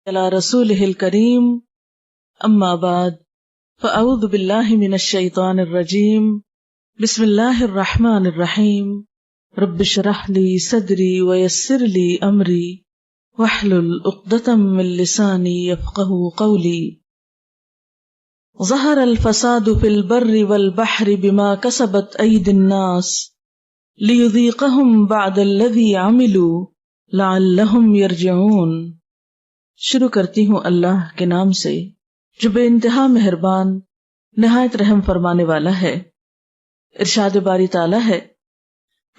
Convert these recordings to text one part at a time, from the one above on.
علی رسولہ الکریم اما بعد فاعوذ باللہ من الشیطان الرجیم بسم اللہ الرحمن الرحیم رب اشرح لی صدری ویسر لی امری واحلل عقدۃ من لسانی یفقہوا قولی ظہر الفساد فی البر والبحر بما کسبت ایدی الناس لیذیقہم بعد الذی عملوا لعلہم یرجعون۔ شروع کرتی ہوں اللہ کے نام سے جو بے انتہا مہربان نہایت رحم فرمانے والا ہے۔ ارشاد باری تعالیٰ ہے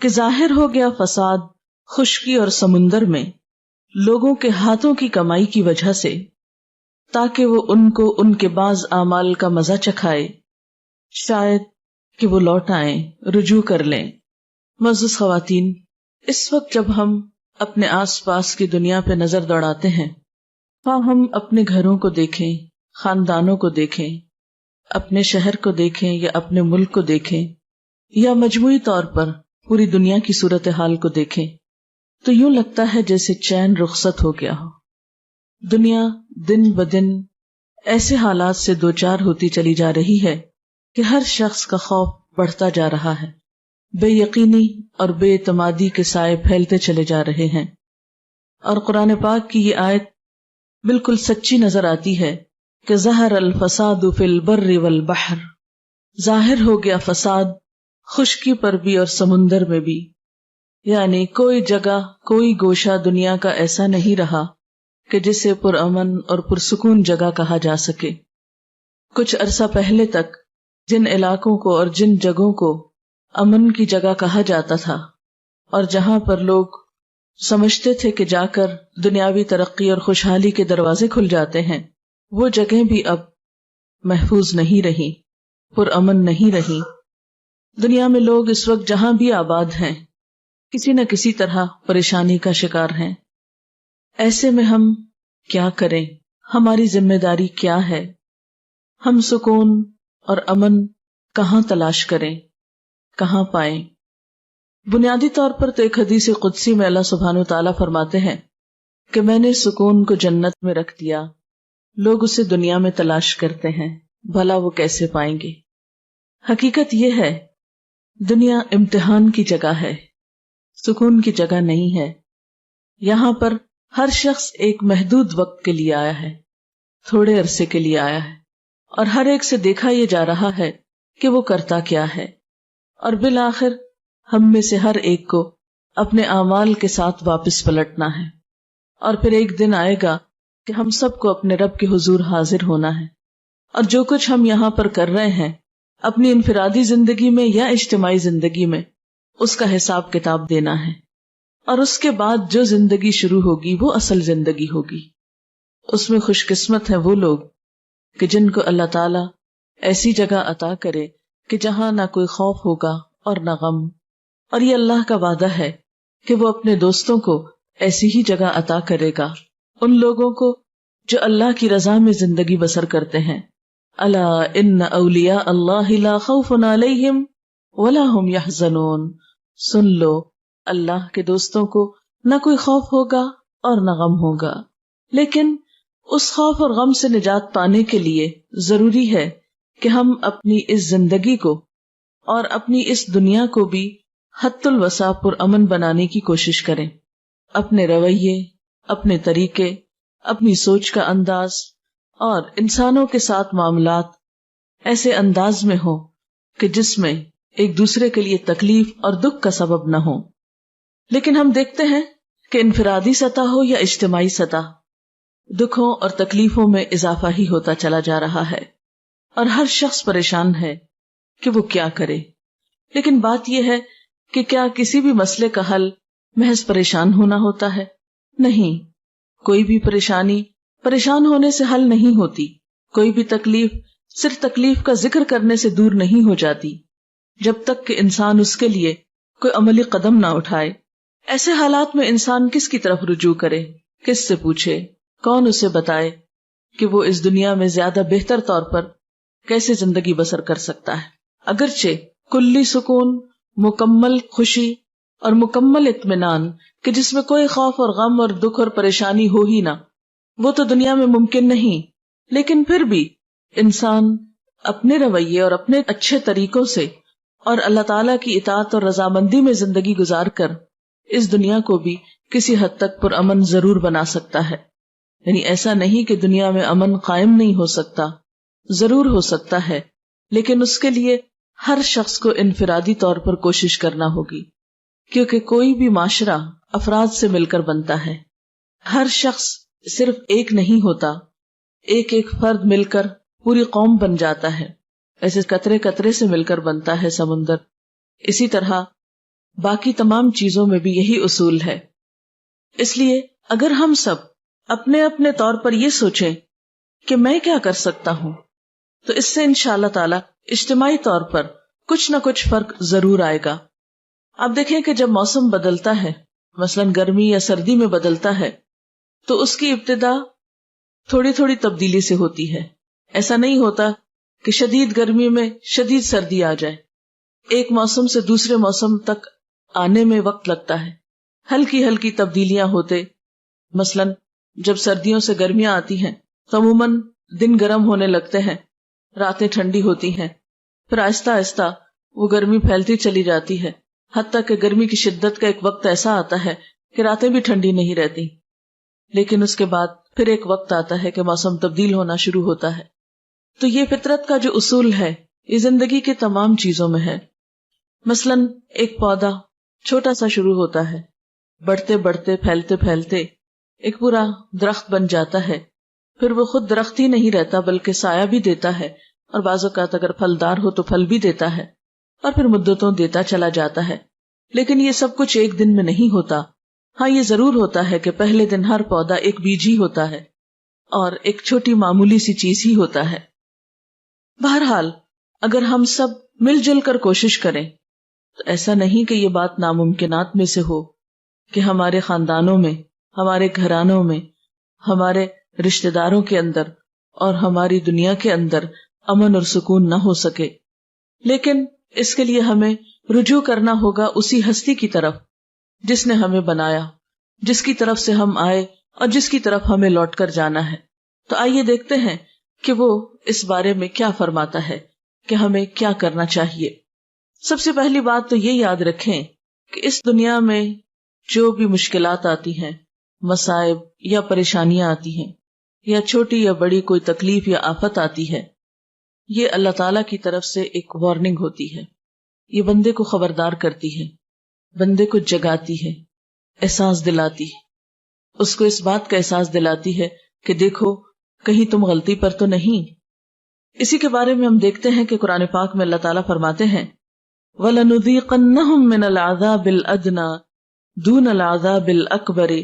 کہ ظاہر ہو گیا فساد خشکی اور سمندر میں لوگوں کے ہاتھوں کی کمائی کی وجہ سے، تاکہ وہ ان کو ان کے بعض اعمال کا مزہ چکھائے، شاید کہ وہ لوٹ آئیں، رجوع کر لیں۔ معزز خواتین، اس وقت جب ہم اپنے آس پاس کی دنیا پہ نظر دوڑاتے ہیں، ہم اپنے گھروں کو دیکھیں، خاندانوں کو دیکھیں، اپنے شہر کو دیکھیں یا اپنے ملک کو دیکھیں یا مجموعی طور پر پوری دنیا کی صورتحال کو دیکھیں تو یوں لگتا ہے جیسے چین رخصت ہو گیا ہو۔ دنیا دن بدن ایسے حالات سے دوچار ہوتی چلی جا رہی ہے کہ ہر شخص کا خوف بڑھتا جا رہا ہے، بے یقینی اور بے اعتمادی کے سائے پھیلتے چلے جا رہے ہیں، اور قرآن پاک کی یہ آیت بالکل سچی نظر آتی ہے کہ ظہر الفساد فی البر والبحر، ظاہر ہو گیا فساد خشکی پر بھی اور سمندر میں بھی، یعنی کوئی جگہ کوئی گوشہ دنیا کا ایسا نہیں رہا کہ جسے پرامن اور پرسکون جگہ کہا جا سکے۔ کچھ عرصہ پہلے تک جن علاقوں کو اور جن جگہوں کو امن کی جگہ کہا جاتا تھا اور جہاں پر لوگ سمجھتے تھے کہ جا کر دنیاوی ترقی اور خوشحالی کے دروازے کھل جاتے ہیں، وہ جگہیں بھی اب محفوظ نہیں رہی، پرامن نہیں رہی۔ دنیا میں لوگ اس وقت جہاں بھی آباد ہیں کسی نہ کسی طرح پریشانی کا شکار ہیں۔ ایسے میں ہم کیا کریں؟ ہماری ذمہ داری کیا ہے؟ ہم سکون اور امن کہاں تلاش کریں، کہاں پائیں؟ بنیادی طور پر تو ایک حدیث قدسی میں اللہ سبحانہ وتعالیٰ فرماتے ہیں کہ میں نے سکون کو جنت میں رکھ دیا، لوگ اسے دنیا میں تلاش کرتے ہیں، بھلا وہ کیسے پائیں گے؟ حقیقت یہ ہے دنیا امتحان کی جگہ ہے، سکون کی جگہ نہیں ہے۔ یہاں پر ہر شخص ایک محدود وقت کے لیے آیا ہے، تھوڑے عرصے کے لیے آیا ہے، اور ہر ایک سے دیکھا یہ جا رہا ہے کہ وہ کرتا کیا ہے، اور بالآخر ہم میں سے ہر ایک کو اپنے اعمال کے ساتھ واپس پلٹنا ہے، اور پھر ایک دن آئے گا کہ ہم سب کو اپنے رب کے حضور حاضر ہونا ہے، اور جو کچھ ہم یہاں پر کر رہے ہیں اپنی انفرادی زندگی میں یا اجتماعی زندگی میں اس کا حساب کتاب دینا ہے، اور اس کے بعد جو زندگی شروع ہوگی وہ اصل زندگی ہوگی۔ اس میں خوش قسمت ہیں وہ لوگ کہ جن کو اللہ تعالیٰ ایسی جگہ عطا کرے کہ جہاں نہ کوئی خوف ہوگا اور نہ غم، اور یہ اللہ کا وعدہ ہے کہ وہ اپنے دوستوں کو ایسی ہی جگہ عطا کرے گا، ان لوگوں کو جو اللہ کی رضا میں زندگی بسر کرتے ہیں۔ الا ان اولیاء اللہ لا خوف علیہم ولا هم یحزنون، سن لو اللہ کے دوستوں کو نہ کوئی خوف ہوگا اور نہ غم ہوگا۔ لیکن اس خوف اور غم سے نجات پانے کے لیے ضروری ہے کہ ہم اپنی اس زندگی کو اور اپنی اس دنیا کو بھی حد الوسع پر امن بنانے کی کوشش کریں، اپنے رویے، اپنے طریقے، اپنی سوچ کا انداز اور انسانوں کے ساتھ معاملات ایسے انداز میں ہوں کہ جس میں ایک دوسرے کے لیے تکلیف اور دکھ کا سبب نہ ہو۔ لیکن ہم دیکھتے ہیں کہ انفرادی سطح ہو یا اجتماعی سطح، دکھوں اور تکلیفوں میں اضافہ ہی ہوتا چلا جا رہا ہے، اور ہر شخص پریشان ہے کہ وہ کیا کرے۔ لیکن بات یہ ہے کہ کیا کسی بھی مسئلے کا حل محض پریشان ہونا ہوتا ہے؟ نہیں، کوئی بھی پریشانی پریشان ہونے سے حل نہیں ہوتی، کوئی بھی تکلیف صرف تکلیف کا ذکر کرنے سے دور نہیں ہو جاتی، جب تک کہ انسان اس کے لیے کوئی عملی قدم نہ اٹھائے۔ ایسے حالات میں انسان کس کی طرف رجوع کرے، کس سے پوچھے، کون اسے بتائے کہ وہ اس دنیا میں زیادہ بہتر طور پر کیسے زندگی بسر کر سکتا ہے؟ اگرچہ کلی سکون، مکمل خوشی اور مکمل اطمینان کہ جس میں کوئی خوف اور غم اور دکھ اور پریشانی ہو ہی نہ، وہ تو دنیا میں ممکن نہیں، لیکن پھر بھی انسان اپنے رویے اور اپنے اچھے طریقوں سے اور اللہ تعالیٰ کی اطاعت اور رضامندی میں زندگی گزار کر اس دنیا کو بھی کسی حد تک پرامن ضرور بنا سکتا ہے. یعنی ایسا نہیں کہ دنیا میں امن قائم نہیں ہو سکتا، ضرور ہو سکتا ہے، لیکن اس کے لیے ہر شخص کو انفرادی طور پر کوشش کرنا ہوگی، کیونکہ کوئی بھی معاشرہ افراد سے مل کر بنتا ہے. ہر شخص صرف ایک نہیں ہوتا، ایک ایک فرد مل کر پوری قوم بن جاتا ہے. ایسے قطرے قطرے سے مل کر بنتا ہے سمندر. اسی طرح باقی تمام چیزوں میں بھی یہی اصول ہے. اس لیے اگر ہم سب اپنے اپنے طور پر یہ سوچیں کہ میں کیا کر سکتا ہوں، تو اس سے انشاءاللہ تعالی اجتماعی طور پر کچھ نہ کچھ فرق ضرور آئے گا. آپ دیکھیں کہ جب موسم بدلتا ہے، مثلا گرمی یا سردی میں بدلتا ہے، تو اس کی ابتدا تھوڑی تھوڑی تبدیلی سے ہوتی ہے. ایسا نہیں ہوتا کہ شدید گرمی میں شدید سردی آ جائے. ایک موسم سے دوسرے موسم تک آنے میں وقت لگتا ہے، ہلکی ہلکی تبدیلیاں ہوتے. مثلا جب سردیوں سے گرمیاں آتی ہیں تو عموماً دن گرم ہونے لگتے ہیں، راتیں ٹھنڈی ہوتی ہیں، پھر آہستہ آہستہ وہ گرمی پھیلتی چلی جاتی ہے، حتیٰ کہ گرمی کی شدت کا ایک وقت ایسا آتا ہے کہ راتیں بھی ٹھنڈی نہیں رہتی. لیکن اس کے بعد پھر ایک وقت آتا ہے کہ موسم تبدیل ہونا شروع ہوتا ہے. تو یہ فطرت کا جو اصول ہے یہ زندگی کے تمام چیزوں میں ہے. مثلا ایک پودا چھوٹا سا شروع ہوتا ہے، بڑھتے بڑھتے پھیلتے پھیلتے ایک پورا درخت بن جاتا ہے. پھر وہ خود درخت ہی نہیں رہتا بلکہ سایہ بھی دیتا ہے، اور بعض اوقات اگر پھلدار ہو تو پھل بھی دیتا ہے، اور پھر مدتوں دیتا چلا جاتا ہے. لیکن یہ سب کچھ ایک دن میں نہیں ہوتا. ہاں یہ ضرور ہوتا ہے کہ پہلے دن ہر پودا ایک بیج ہی ہوتا ہے اور ایک چھوٹی معمولی سی چیز ہی ہوتا ہے. بہرحال اگر ہم سب مل جل کر کوشش کریں تو ایسا نہیں کہ یہ بات ناممکنات میں سے ہو کہ ہمارے خاندانوں میں، ہمارے گھرانوں میں، ہمارے رشتہ داروں کے اندر اور ہماری دنیا کے اندر امن اور سکون نہ ہو سکے. لیکن اس کے لیے ہمیں رجوع کرنا ہوگا اسی ہستی کی طرف جس نے ہمیں بنایا، جس کی طرف سے ہم آئے اور جس کی طرف ہمیں لوٹ کر جانا ہے. تو آئیے دیکھتے ہیں کہ وہ اس بارے میں کیا فرماتا ہے کہ ہمیں کیا کرنا چاہیے. سب سے پہلی بات تو یہ یاد رکھیں کہ اس دنیا میں جو بھی مشکلات آتی ہیں، مصائب یا پریشانیاں آتی ہیں، یا چھوٹی یا بڑی کوئی تکلیف یا آفت آتی ہے، یہ اللہ تعالیٰ کی طرف سے ایک وارننگ ہوتی ہے. یہ بندے کو خبردار کرتی ہے، بندے کو جگاتی ہے، احساس دلاتی ہے، اس کو اس بات کا احساس دلاتی ہے کہ دیکھو کہیں تم غلطی پر تو نہیں. اسی کے بارے میں ہم دیکھتے ہیں کہ قرآن پاک میں اللہ تعالیٰ فرماتے ہیں وَلَنُذِيقَنَّهُم مِّنَ الْعَذَابِ الْأَدْنَىٰ دُونَ الْعَذَابِ الْأَكْبَرِ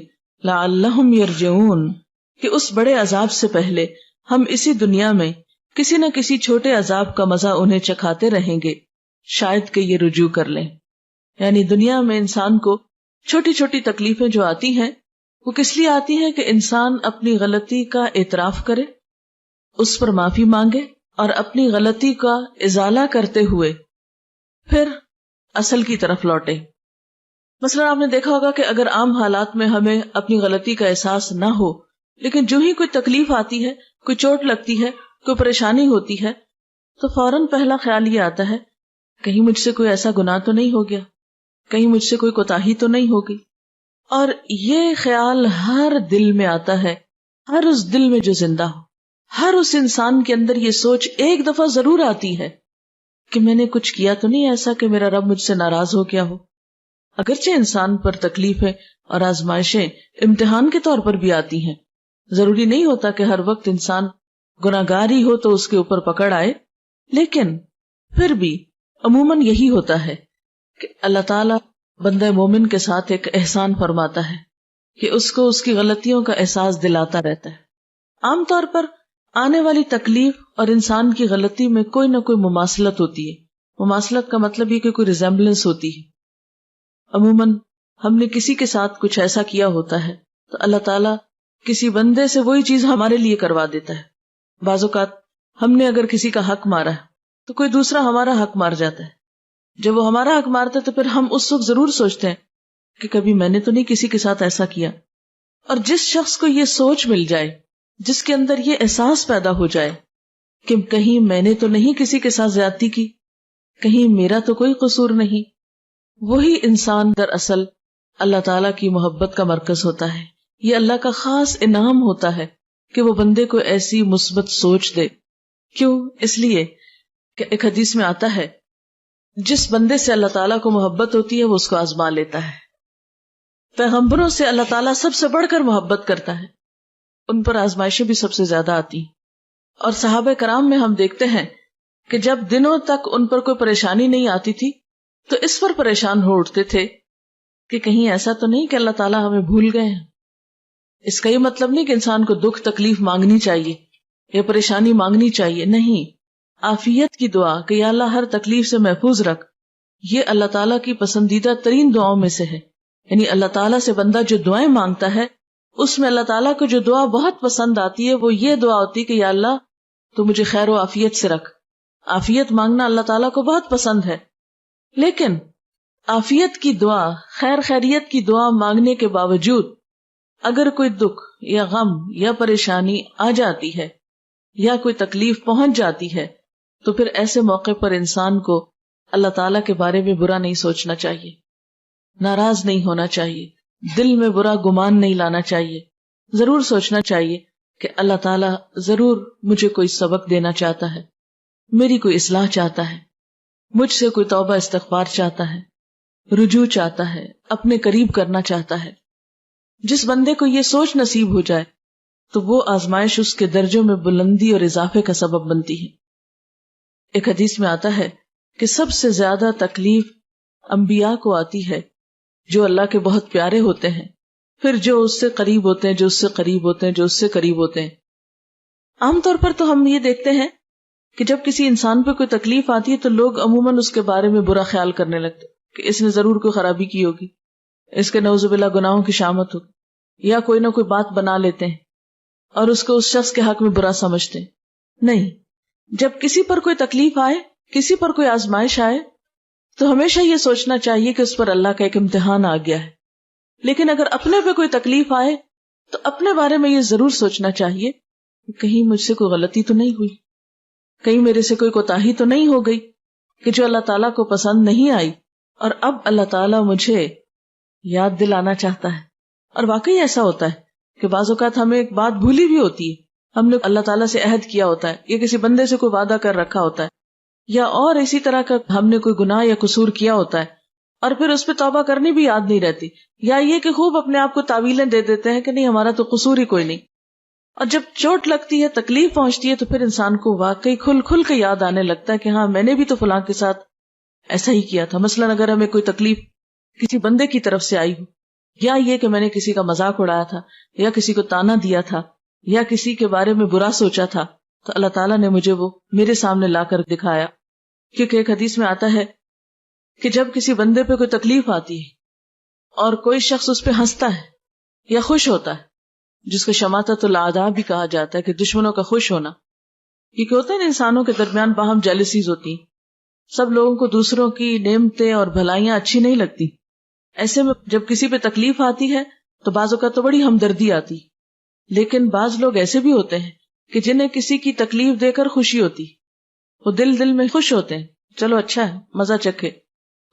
لَعَلَّهُمْ يَرْجِعُونَ کہ اس بڑے عذاب سے پہلے ہم اسی دنیا میں کسی نہ کسی چھوٹے عذاب کا مزہ انہیں چکھاتے رہیں گے، شاید کہ یہ رجوع کر لیں. یعنی دنیا میں انسان کو چھوٹی چھوٹی تکلیفیں جو آتی ہیں وہ کس لیے آتی ہیں کہ انسان اپنی غلطی کا اعتراف کرے، اس پر معافی مانگے اور اپنی غلطی کا ازالہ کرتے ہوئے پھر اصل کی طرف لوٹے. مثلا آپ نے دیکھا ہوگا کہ اگر عام حالات میں ہمیں اپنی غلطی کا احساس نہ ہو، لیکن جو ہی کوئی تکلیف آتی ہے، کوئی چوٹ لگتی ہے، کوئی پریشانی ہوتی ہے، تو فوراً پہلا خیال یہ آتا ہے کہیں مجھ سے کوئی ایسا گناہ تو نہیں ہو گیا، کہیں مجھ سے کوئی کوتاہی تو نہیں ہوگی. اور یہ خیال ہر دل میں آتا ہے، ہر اس دل میں جو زندہ ہو، ہر اس انسان کے اندر یہ سوچ ایک دفعہ ضرور آتی ہے کہ میں نے کچھ کیا تو نہیں ایسا کہ میرا رب مجھ سے ناراض ہو گیا ہو. اگرچہ انسان پر تکلیفیں اور آزمائشیں امتحان کے طور پر بھی آتی ہیں، ضروری نہیں ہوتا کہ ہر وقت انسان گناہگار ہی ہو تو اس کے اوپر پکڑ آئے، لیکن پھر بھی عموماً یہی ہوتا ہے کہ اللہ تعالیٰ بندہ مومن کے ساتھ ایک احسان فرماتا ہے کہ اس کو اس کی غلطیوں کا احساس دلاتا رہتا ہے. عام طور پر آنے والی تکلیف اور انسان کی غلطی میں کوئی نہ کوئی مماثلت ہوتی ہے. مماثلت کا مطلب یہ کہ کوئی ریزمبلنس ہوتی ہے. عموماً ہم نے کسی کے ساتھ کچھ ایسا کیا ہوتا ہے تو اللہ تعالیٰ کسی بندے سے وہی چیز ہمارے لیے کروا دیتا ہے. بعض اوقات ہم نے اگر کسی کا حق مارا ہے تو کوئی دوسرا ہمارا حق مار جاتا ہے. جب وہ ہمارا حق مارتا ہے تو پھر ہم اس وقت ضرور سوچتے ہیں کہ کبھی میں نے تو نہیں کسی کے ساتھ ایسا کیا. اور جس شخص کو یہ سوچ مل جائے جس کے اندر یہ احساس پیدا ہو جائے کہ کہیں میں نے تو نہیں کسی کے ساتھ زیادتی کی، کہیں میرا تو کوئی قصور نہیں، وہی انسان دراصل اللہ تعالیٰ کی محبت کا مرکز ہوتا ہے. یہ اللہ کا خاص انعام ہوتا ہے کہ وہ بندے کو ایسی مثبت سوچ دے. کیوں؟ اس لیے کہ ایک حدیث میں آتا ہے جس بندے سے اللہ تعالیٰ کو محبت ہوتی ہے وہ اس کو آزما لیتا ہے. پیغمبروں سے اللہ تعالیٰ سب سے بڑھ کر محبت کرتا ہے، ان پر آزمائشیں بھی سب سے زیادہ آتی ہیں. اور صحابہ کرام میں ہم دیکھتے ہیں کہ جب دنوں تک ان پر کوئی پریشانی نہیں آتی تھی تو اس پر پریشان ہو اٹھتے تھے کہ کہیں ایسا تو نہیں کہ اللہ تعالیٰ ہمیں بھول گئے ہیں. اس کا یہ مطلب نہیں کہ انسان کو دکھ تکلیف مانگنی چاہیے یا پریشانی مانگنی چاہیے، نہیں. عافیت کی دعا کہ یا اللہ ہر تکلیف سے محفوظ رکھ، یہ اللہ تعالیٰ کی پسندیدہ ترین دعاؤں میں سے ہے. یعنی اللہ تعالیٰ سے بندہ جو دعائیں مانگتا ہے اس میں اللہ تعالیٰ کو جو دعا بہت پسند آتی ہے وہ یہ دعا ہوتی ہے کہ یا اللہ تو مجھے خیر و عافیت سے رکھ. عافیت مانگنا اللہ تعالیٰ کو بہت پسند ہے. لیکن عافیت کی دعا، خیر خیریت کی دعا مانگنے کے باوجود اگر کوئی دکھ یا غم یا پریشانی آ جاتی ہے یا کوئی تکلیف پہنچ جاتی ہے تو پھر ایسے موقع پر انسان کو اللہ تعالیٰ کے بارے میں برا نہیں سوچنا چاہیے، ناراض نہیں ہونا چاہیے، دل میں برا گمان نہیں لانا چاہیے. ضرور سوچنا چاہیے کہ اللہ تعالیٰ ضرور مجھے کوئی سبق دینا چاہتا ہے، میری کوئی اصلاح چاہتا ہے، مجھ سے کوئی توبہ استغفار چاہتا ہے، رجوع چاہتا ہے، اپنے قریب کرنا چاہتا ہے. جس بندے کو یہ سوچ نصیب ہو جائے تو وہ آزمائش اس کے درجوں میں بلندی اور اضافے کا سبب بنتی ہے. ایک حدیث میں آتا ہے کہ سب سے زیادہ تکلیف انبیاء کو آتی ہے جو اللہ کے بہت پیارے ہوتے ہیں، پھر جو اس سے قریب ہوتے ہیں، جو اس سے قریب ہوتے ہیں، جو اس سے قریب ہوتے ہیں. عام طور پر تو ہم یہ دیکھتے ہیں کہ جب کسی انسان پہ کوئی تکلیف آتی ہے تو لوگ عموماً اس کے بارے میں برا خیال کرنے لگتے کہ اس نے ضرور کوئی خرابی کی ہوگی، اس کے نعوذ باللہ گناہوں کی شامت ہوگی، یا کوئی نہ کوئی بات بنا لیتے ہیں اور اس کو اس شخص کے حق میں برا سمجھتے ہیں. نہیں، جب کسی پر کوئی تکلیف آئے، کسی پر کوئی آزمائش آئے تو ہمیشہ یہ سوچنا چاہیے کہ اس پر اللہ کا ایک امتحان آ گیا ہے. لیکن اگر اپنے پہ کوئی تکلیف آئے تو اپنے بارے میں یہ ضرور سوچنا چاہیے کہ کہیں مجھ سے کوئی غلطی تو نہیں ہوئی، کہیں میرے سے کوئی کوتاہی تو نہیں ہو گئی کہ جو اللہ تعالیٰ کو پسند نہیں آئی اور اب اللہ تعالیٰ مجھے یاد دلانا چاہتا ہے. اور واقعی ایسا ہوتا ہے کہ بعض اوقات ہمیں ایک بات بھولی بھی ہوتی ہے، ہم نے اللہ تعالیٰ سے عہد کیا ہوتا ہے یا کسی بندے سے کوئی وعدہ کر رکھا ہوتا ہے یا اور اسی طرح کا ہم نے کوئی گناہ یا قصور کیا ہوتا ہے اور پھر اس پہ توبہ کرنی بھی یاد نہیں رہتی، یا یہ کہ خوب اپنے آپ کو تعویلیں دے دیتے ہیں کہ نہیں ہمارا تو قصور ہی کوئی نہیں. اور جب چوٹ لگتی ہے، تکلیف پہنچتی ہے تو پھر انسان کو واقعی کھل کھل کے یاد آنے لگتا ہے کہ ہاں میں نے بھی تو فلاں کے ساتھ ایسا ہی کیا تھا. مثلا اگر ہمیں کوئی تکلیف کسی بندے کی طرف سے آئی ہو، یا یہ کہ میں نے کسی کا مذاق اڑایا تھا یا کسی کو تانا دیا تھا یا کسی کے بارے میں برا سوچا تھا، تو اللہ تعالیٰ نے مجھے وہ میرے سامنے لا کر دکھایا. کیونکہ ایک حدیث میں آتا ہے کہ جب کسی بندے پہ کوئی تکلیف آتی ہے اور کوئی شخص اس پہ ہنستا ہے یا خوش ہوتا ہے، جس کو شماتت الاعداء بھی کہا جاتا ہے کہ دشمنوں کا خوش ہونا، کیونکہ ہوتا ہے نا انسانوں کے درمیان باہم جیلسیز ہوتی ہیں، سب لوگوں کو دوسروں کی نعمتیں اور بھلائیاں اچھی نہیں لگتی. ایسے میں جب کسی پہ تکلیف آتی ہے تو بعض اوقات تو بڑی ہمدردی آتی، لیکن بعض لوگ ایسے بھی ہوتے ہیں کہ جنہیں کسی کی تکلیف دے کر خوشی ہوتی، وہ دل میں خوش ہوتے ہیں، چلو اچھا ہے، مزہ چکھے،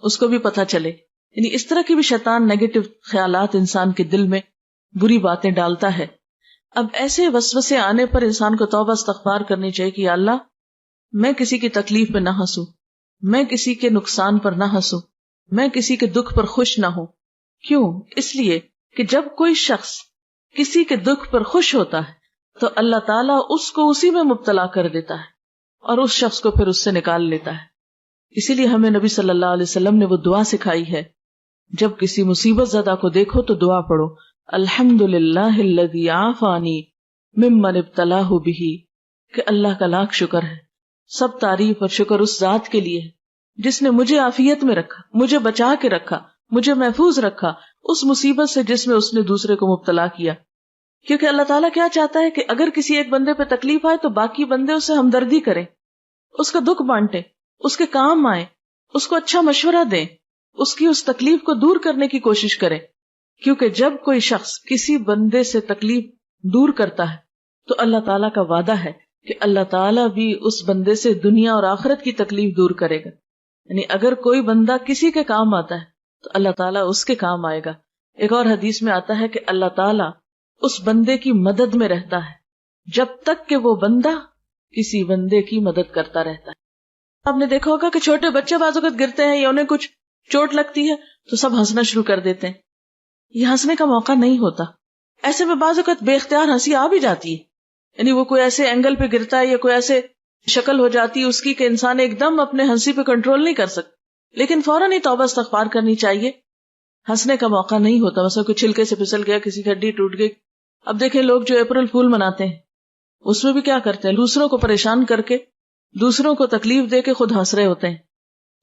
اس کو بھی پتہ چلے. یعنی اس طرح کی بھی شیطان نیگیٹو خیالات انسان کے دل میں بری باتیں ڈالتا ہے. اب ایسے وسوسے آنے پر انسان کو توبہ استغفار کرنی چاہیے کہ یا اللہ میں کسی کی تکلیف پہ نہ ہنسوں، میں کسی کے نقصان پر نہ ہنسوں، میں کسی کے دکھ پر خوش نہ ہوں. کیوں؟ اس لیے کہ جب کوئی شخص کسی کے دکھ پر خوش ہوتا ہے تو اللہ تعالیٰ اس کو اسی میں مبتلا کر دیتا ہے اور اس شخص کو پھر اس سے نکال لیتا ہے. اسی لیے ہمیں نبی صلی اللہ علیہ وسلم نے وہ دعا سکھائی ہے، جب کسی مصیبت زدہ کو دیکھو تو دعا پڑھو، الحمدللہ الذی عافانی ممن ابتلاہ بہ، کہ اللہ کا لاکھ شکر ہے، سب تعریف اور شکر اس ذات کے لیے جس نے مجھے عافیت میں رکھا، مجھے بچا کے رکھا، مجھے محفوظ رکھا اس مصیبت سے جس میں اس نے دوسرے کو مبتلا کیا. کیونکہ اللہ تعالیٰ کیا چاہتا ہے کہ اگر کسی ایک بندے پہ تکلیف آئے تو باقی بندے اسے ہمدردی کریں، اس کا دکھ بانٹیں، اس کے کام آئیں، اس کو اچھا مشورہ دیں، اس کی اس تکلیف کو دور کرنے کی کوشش کریں. کیونکہ جب کوئی شخص کسی بندے سے تکلیف دور کرتا ہے تو اللہ تعالیٰ کا وعدہ ہے کہ اللہ تعالیٰ بھی اس بندے سے دنیا اور آخرت کی تکلیف دور کرے گا. یعنی اگر کوئی بندہ کسی کے کام آتا ہے تو اللہ تعالیٰ اس کے کام آئے گا. ایک اور حدیث میں آتا ہے کہ اللہ تعالیٰ اس بندے کی مدد میں رہتا ہے جب تک کہ وہ بندہ کسی بندے کی مدد کرتا رہتا ہے. آپ نے دیکھا ہوگا کہ چھوٹے بچے بعض اوقات گرتے ہیں یا انہیں کچھ چوٹ لگتی ہے تو سب ہنسنا شروع کر دیتے ہیں. یہ ہنسنے کا موقع نہیں ہوتا. ایسے میں بعض اوقات بے اختیار ہنسی آ بھی جاتی ہے. یعنی وہ کوئی ایسے اینگل پہ گرتا ہے یا کوئی ایسے شکل ہو جاتی ہے اس کی کہ انسان ایک دم اپنے ہنسی پہ کنٹرول نہیں کر سکتا, لیکن فوراً ہی توبہ استغفار کرنی چاہیے. ہنسنے کا موقع نہیں ہوتا. مثلا کوئی چھلکے سے پھسل گیا, کسی کی ہڈی ٹوٹ گئی. اب دیکھیں لوگ جو اپریل فول مناتے ہیں اس میں بھی کیا کرتے ہیں, دوسروں کو پریشان کر کے, دوسروں کو تکلیف دے کے خود ہنس رہے ہوتے ہیں.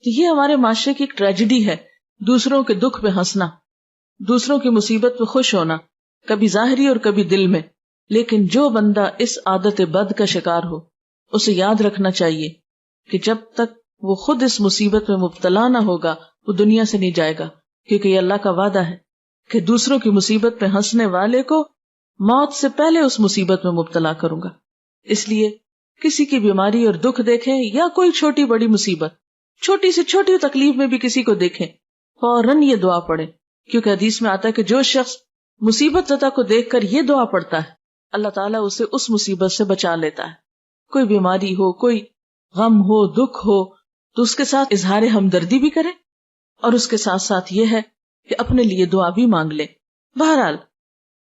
تو یہ ہمارے معاشرے کی ایک ٹریجڈی ہے, دوسروں کے دکھ پہ ہنسنا, دوسروں کی مصیبت پہ خوش ہونا, کبھی ظاہری اور کبھی دل میں. لیکن جو بندہ اس عادت بد کا شکار ہو اسے یاد رکھنا چاہیے کہ جب تک وہ خود اس مصیبت میں مبتلا نہ ہوگا وہ دنیا سے نہیں جائے گا, کیونکہ یہ اللہ کا وعدہ ہے کہ دوسروں کی مصیبت پہ ہنسنے والے کو موت سے پہلے اس مصیبت میں مبتلا کروں گا. اس لیے کسی کی بیماری اور دکھ دیکھیں یا کوئی چھوٹی بڑی مصیبت, چھوٹی سے چھوٹی تکلیف میں بھی کسی کو دیکھیں, فوراً یہ دعا پڑھیں, کیونکہ حدیث میں آتا ہے کہ جو شخص مصیبت زدہ کو دیکھ کر یہ دعا پڑھتا ہے اللہ تعالیٰ اسے اس مصیبت سے بچا لیتا ہے. کوئی بیماری ہو, کوئی غم ہو, دکھ ہو, تو اس کے ساتھ اظہار ہمدردی بھی کرے اور اس کے ساتھ ساتھ یہ ہے کہ اپنے لیے دعا بھی مانگ لے. بہرحال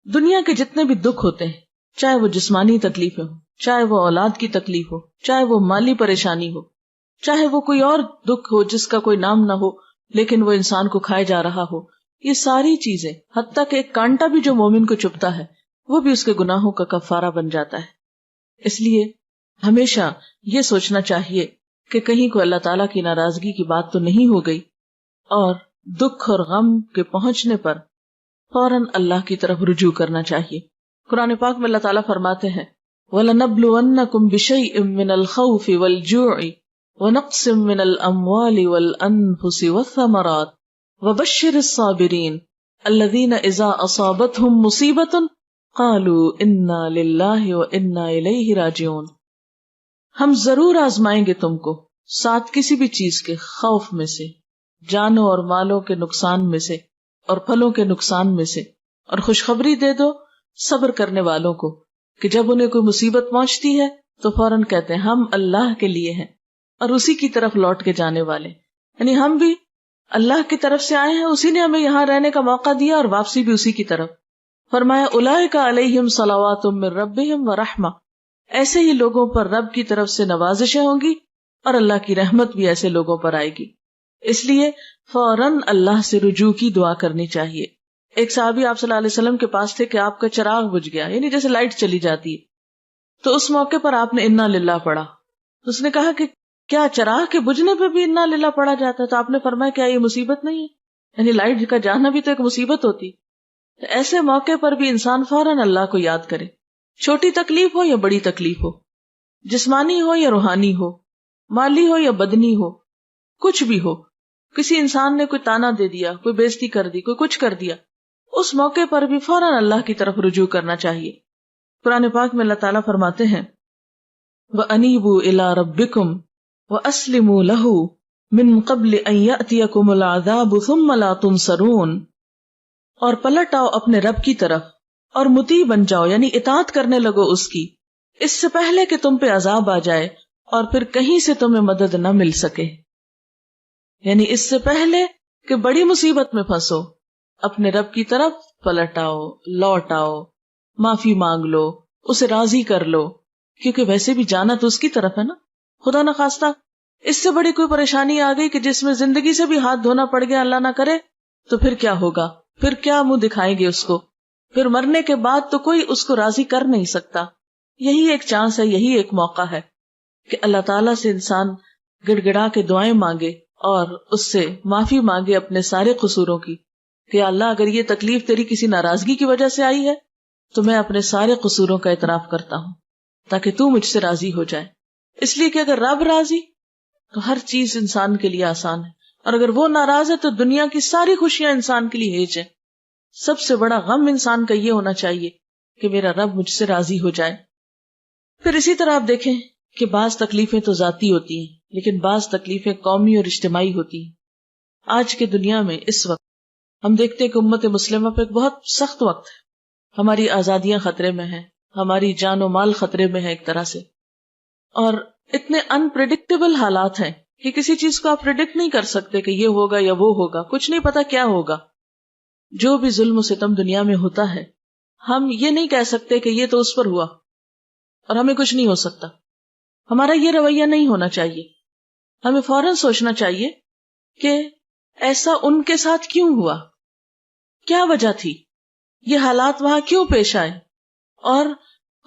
دنیا کے جتنے بھی دکھ ہوتے ہیں, چاہے وہ جسمانی تکلیفیں ہوں, چاہے وہ اولاد کی تکلیف ہو, چاہے وہ مالی پریشانی ہو, چاہے وہ کوئی اور دکھ ہو جس کا کوئی نام نہ ہو لیکن وہ انسان کو کھائے جا رہا ہو, یہ ساری چیزیں, حتیٰ کہ ایک کانٹا بھی جو مومن کو چبھتا ہے وہ بھی اس کے گناہوں کا کفارہ بن جاتا ہے. اس لیے ہمیشہ یہ سوچنا چاہیے کہ کہیں کو اللہ تعالیٰ کی ناراضگی کی بات تو نہیں ہو گئی, اور دکھ اور غم کے پہنچنے پر فوراً اللہ کی طرف رجوع کرنا چاہیے. قرآن پاک میں اللہ تعالیٰ فرماتے ہیں وَلَنَبْلُوَنَّكُمْ بِشَيْءٍ مِّنَ الْخَوْفِ وَالْجُوعِ وَنَقْصٍ مِّنَ الْأَمْوَالِ وَالْأَنفُسِ وَالثَّمَرَاتِ وَبَشِّرِ الصَّابِرِينَ الَّذِينَ إِذَا أَصَابَتْهُمْ مُصِيبَةٌ قَالُوا إِنَّا لِلَّهِ وَإِنَّا إِلَيْهِ رَاجِعُونَ. ہم ضرور آزمائیں گے تم کو ساتھ کسی بھی چیز کے خوف میں سے, جانوں اور مالوں کے نقصان میں سے, اور پھلوں کے نقصان میں سے, اور خوشخبری دے دو صبر کرنے والوں کو کہ جب انہیں کوئی مصیبت پہنچتی ہے تو فوراً کہتے ہیں ہم اللہ کے لیے ہیں اور اسی کی طرف لوٹ کے جانے والے. یعنی ہم بھی اللہ کی طرف سے آئے ہیں, اسی نے ہمیں یہاں رہنے کا موقع دیا اور واپسی بھی اسی کی طرف. فرمایا اولئک علیہم صلوات من ربہم ورحمہ, ایسے ہی لوگوں پر رب کی طرف سے نوازشیں ہوں گی اور اللہ کی رحمت بھی ایسے لوگوں پر آئے گی. اس لیے فوراً اللہ سے رجوع کی دعا کرنی چاہیے. ایک صحابی آپ صلی اللہ علیہ وسلم کے پاس تھے کہ آپ کا چراغ بجھ گیا, یعنی جیسے لائٹ چلی جاتی ہے, تو اس موقع پر آپ نے انا للہ پڑھا. اس نے کہا کہ کیا چراغ کے بجھنے پہ بھی انا للہ پڑھا جاتا ہے؟ تو آپ نے فرمایا کیا یہ مصیبت نہیں ہے؟ یعنی لائٹ کا جانا بھی تو ایک مصیبت ہوتی. تو ایسے موقع پر بھی انسان فوراً اللہ کو یاد کرے, چھوٹی تکلیف ہو یا بڑی تکلیف ہو, جسمانی ہو یا روحانی ہو, مالی ہو یا بدنی ہو, کچھ بھی ہو. کسی انسان نے کوئی تانا دے دیا, کوئی بےزتی کر دی, کوئی کچھ کر دیا, اس موقع پر بھی فوراً اللہ کی طرف رجوع کرنا چاہیے. قرآن پاک میں اللہ تعالیٰ فرماتے ہیں وَأَنِيبُوا إِلَىٰ رَبِّكُمْ وَأَسْلِمُوا لَهُ مِن قَبْلِ أَن يَأْتِيَكُمُ الْعَذَابُ ثُمَّ لَا تُنصَرُونَ, اور پلٹ آؤ اپنے رب کی طرف اور مطیع بن جاؤ, یعنی اطاعت کرنے لگو اس کی, اس سے پہلے کہ تم پہ عذاب آ جائے اور پھر کہیں سے تمہیں مدد نہ مل سکے. یعنی اس سے پہلے کہ بڑی مصیبت میں پھنسو اپنے رب کی طرف پلٹ آؤ, لوٹ آؤ, معافی مانگ لو, اسے راضی کر لو, کیونکہ ویسے بھی جانا تو اس کی طرف ہے نا. خدا نخواستہ اس سے بڑی کوئی پریشانی آ گئی کہ جس میں زندگی سے بھی ہاتھ دھونا پڑ گیا, اللہ نہ کرے, تو پھر کیا ہوگا؟ پھر کیا منہ دکھائیں گے اس کو؟ پھر مرنے کے بعد تو کوئی اس کو راضی کر نہیں سکتا. یہی ایک چانس ہے, یہی ایک موقع ہے کہ اللہ تعالیٰ سے انسان گڑ گڑا کے دعائیں مانگے اور اس سے معافی مانگے اپنے سارے قصوروں کی کہ اللہ اگر یہ تکلیف تیری کسی ناراضگی کی وجہ سے آئی ہے تو میں اپنے سارے قصوروں کا اعتراف کرتا ہوں تاکہ تو مجھ سے راضی ہو جائے. اس لیے کہ اگر رب راضی تو ہر چیز انسان کے لیے آسان ہے, اور اگر وہ ناراض ہے تو دنیا کی ساری خوشیاں انسان کے لیے ہیج ہیں. سب سے بڑا غم انسان کا یہ ہونا چاہیے کہ میرا رب مجھ سے راضی ہو جائے. پھر اسی طرح آپ دیکھیں کہ بعض تکلیفیں تو ذاتی ہوتی ہیں لیکن بعض تکلیفیں قومی اور اجتماعی ہوتی ہیں. آج کے دنیا میں اس وقت ہم دیکھتے ہیں کہ امت مسلمہ پہ ایک بہت سخت وقت ہے. ہماری آزادیاں خطرے میں ہیں، ہماری جان و مال خطرے میں ہے ایک طرح سے، اور اتنے انپریڈکٹیبل حالات ہیں کہ کسی چیز کو آپ پریڈکٹ نہیں کر سکتے کہ یہ ہوگا یا وہ ہوگا، کچھ نہیں پتا کیا ہوگا. جو بھی ظلم و ستم دنیا میں ہوتا ہے ہم یہ نہیں کہہ سکتے کہ یہ تو اس پر ہوا اور ہمیں کچھ نہیں ہو سکتا. ہمارا یہ رویہ نہیں ہونا چاہیے. ہمیں فوراً سوچنا چاہیے کہ ایسا ان کے ساتھ کیوں ہوا، کیا وجہ تھی، یہ حالات وہاں کیوں پیش آئے، اور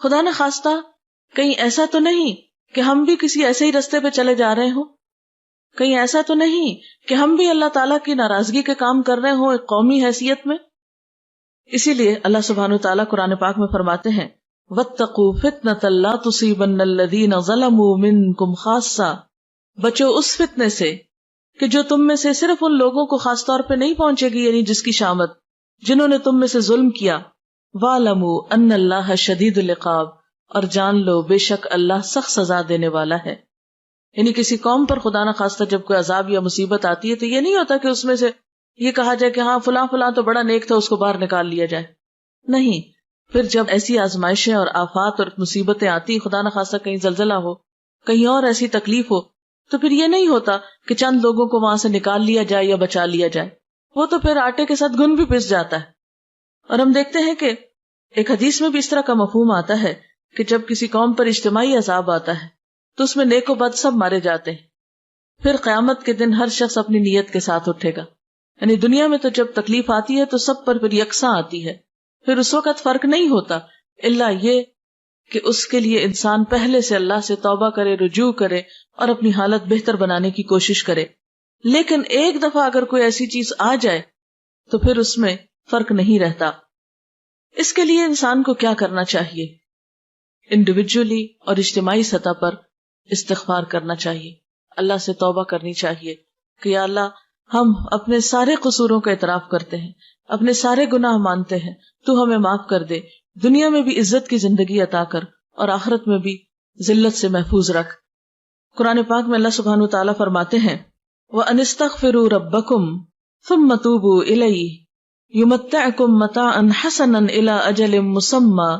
خدا نہ خواستہ کہیں ایسا تو نہیں کہ ہم بھی کسی ایسے ہی رستے پہ چلے جا رہے ہوں، کہیں ایسا تو نہیں کہ ہم بھی اللہ تعالیٰ کی ناراضگی کے کام کر رہے ہوں ایک قومی حیثیت میں. اسی لیے اللہ سبحانہ وتعالیٰ قرآن پاک میں فرماتے ہیں وَاتَّقُوا فِتْنَةً لَا تُصِيبَنَّ الَّذِينَ ظَلَمُوا مِنْكُمْ خَاصَّةً، بچو اس فتنے سے کہ جو تم میں سے صرف ان لوگوں کو خاص طور پہ نہیں پہنچے گی، یعنی جس کی شامت جنہوں نے تم میں سے ظلم کیا. وَاعْلَمُوا أَنَّ اللَّهَ شَدِيدُ الْعِقَابِ، اور جان لو بے شک اللہ سخت سزا دینے والا ہے. یعنی کسی قوم پر خدا نہ خواستہ جب کوئی عذاب یا مصیبت آتی ہے تو یہ نہیں ہوتا کہ اس میں سے یہ کہا جائے کہ ہاں فلاں فلاں تو بڑا نیک تھا، اس کو باہر نکال لیا جائے. نہیں، پھر جب ایسی آزمائشیں اور آفات اور مصیبتیں آتی، خدا نہ خواستہ کہیں زلزلہ ہو، کہیں اور ایسی تکلیف ہو، تو پھر یہ نہیں ہوتا کہ چند لوگوں کو وہاں سے نکال لیا جائے یا بچا لیا جائے، وہ تو پھر آٹے کے ساتھ گن بھی پس جاتا ہے. اور ہم دیکھتے ہیں کہ ایک حدیث میں بھی اس طرح کا مفہوم آتا ہے کہ جب کسی قوم پر اجتماعی عذاب آتا ہے تو اس میں نیک و بد سب مارے جاتے ہیں. پھر قیامت کے دن ہر شخص اپنی نیت کے ساتھ اٹھے گا. یعنی دنیا میں تو جب تکلیف آتی ہے تو سب پر پھر یکساں آتی ہے، پھر اس وقت فرق نہیں ہوتا الا یہ کہ اس کے لیے انسان پہلے سے اللہ سے توبہ کرے، رجوع کرے اور اپنی حالت بہتر بنانے کی کوشش کرے. لیکن ایک دفعہ اگر کوئی ایسی چیز آ جائے تو پھر اس میں فرق نہیں رہتا. اس کے لیے انسان کو کیا کرنا چاہیے؟ انڈیویجولی اور اجتماعی سطح پر استغفار کرنا چاہیے، اللہ سے توبہ کرنی چاہیے کہ یا اللہ ہم اپنے سارے قصوروں کا اعتراف کرتے ہیں، اپنے سارے گناہ مانتے ہیں، تو ہمیں معاف کر دے، دنیا میں بھی عزت کی زندگی عطا کر اور آخرت میں بھی ذلت سے محفوظ رکھ. قرآن پاک میں اللہ سبحانہ وتعالیٰ فرماتے ہیں وَأَنِ اسْتَغْفِرُوا رَبَّكُمْ ثُمَّ تُوبُوا إِلَيْهِ يُمَتِّعْكُمْ مَتَاعًا حَسَنًا إِلَىٰ أَجَلٍ مُّسَمًّى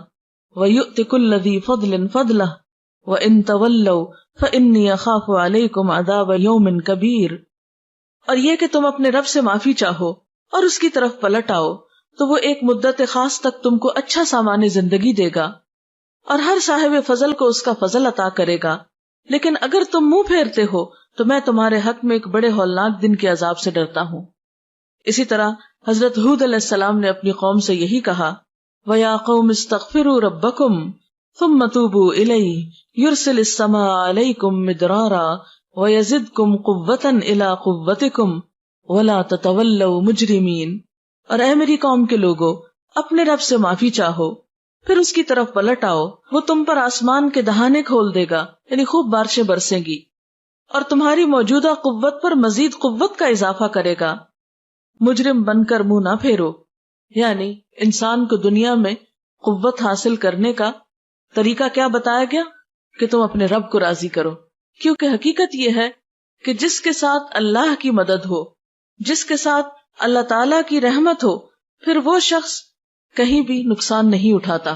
وَيُؤْتِ كُلَّ ذِي فَضْلٍ فَضْلَهُ وَإِن تَوَلَّوْا فَإِنِّي أَخَافُ عَلَيْكُمْ عَذَابَ يَوْمٍ كَبِيرٍ. اور یہ کہ تم اپنے رب سے معافی چاہو اور اس کی طرف پلٹ آؤ تو وہ ایک مدت خاص تک تم کو اچھا سامان زندگی دے گا اور ہر صاحب فضل کو اس کا فضل عطا کرے گا. لیکن اگر تم منہ پھیرتے ہو تو میں تمہارے حق میں ایک بڑے ہولناک دن کے عذاب سے ڈرتا ہوں. اسی طرح حضرت ہود علیہ السلام نے اپنی قوم سے یہی کہا وَيَا قَوْمِ اسْتَغْفِرُوا رَبَّكُمْ ثُمَّ تُوبُوا إِلَيْهِ يُرْسِلِ السَّمَاءَ عَلَيْكُمْ مِدْرَارًا وَيَزِدْكُمْ قُوَّةً إِلَىٰ قُوَّتِكُمْ وَلَا تَتَوَلَّوْا مُجْرِمِينَ. اور اے میری قوم کے لوگو، اپنے رب سے معافی چاہو پھر اس کی طرف پلٹ آؤ، وہ تم پر آسمان کے دہانے کھول دے گا، یعنی خوب بارشیں برسیں گی اور تمہاری موجودہ قوت پر مزید قوت کا اضافہ کرے گا. مجرم بن کر منہ نہ پھیرو. یعنی انسان کو دنیا میں قوت حاصل کرنے کا طریقہ کیا بتایا گیا کہ تم اپنے رب کو راضی کرو، کیونکہ حقیقت یہ ہے کہ جس کے ساتھ اللہ کی مدد ہو، جس کے ساتھ اللہ تعالیٰ کی رحمت ہو، پھر وہ شخص کہیں بھی نقصان نہیں اٹھاتا،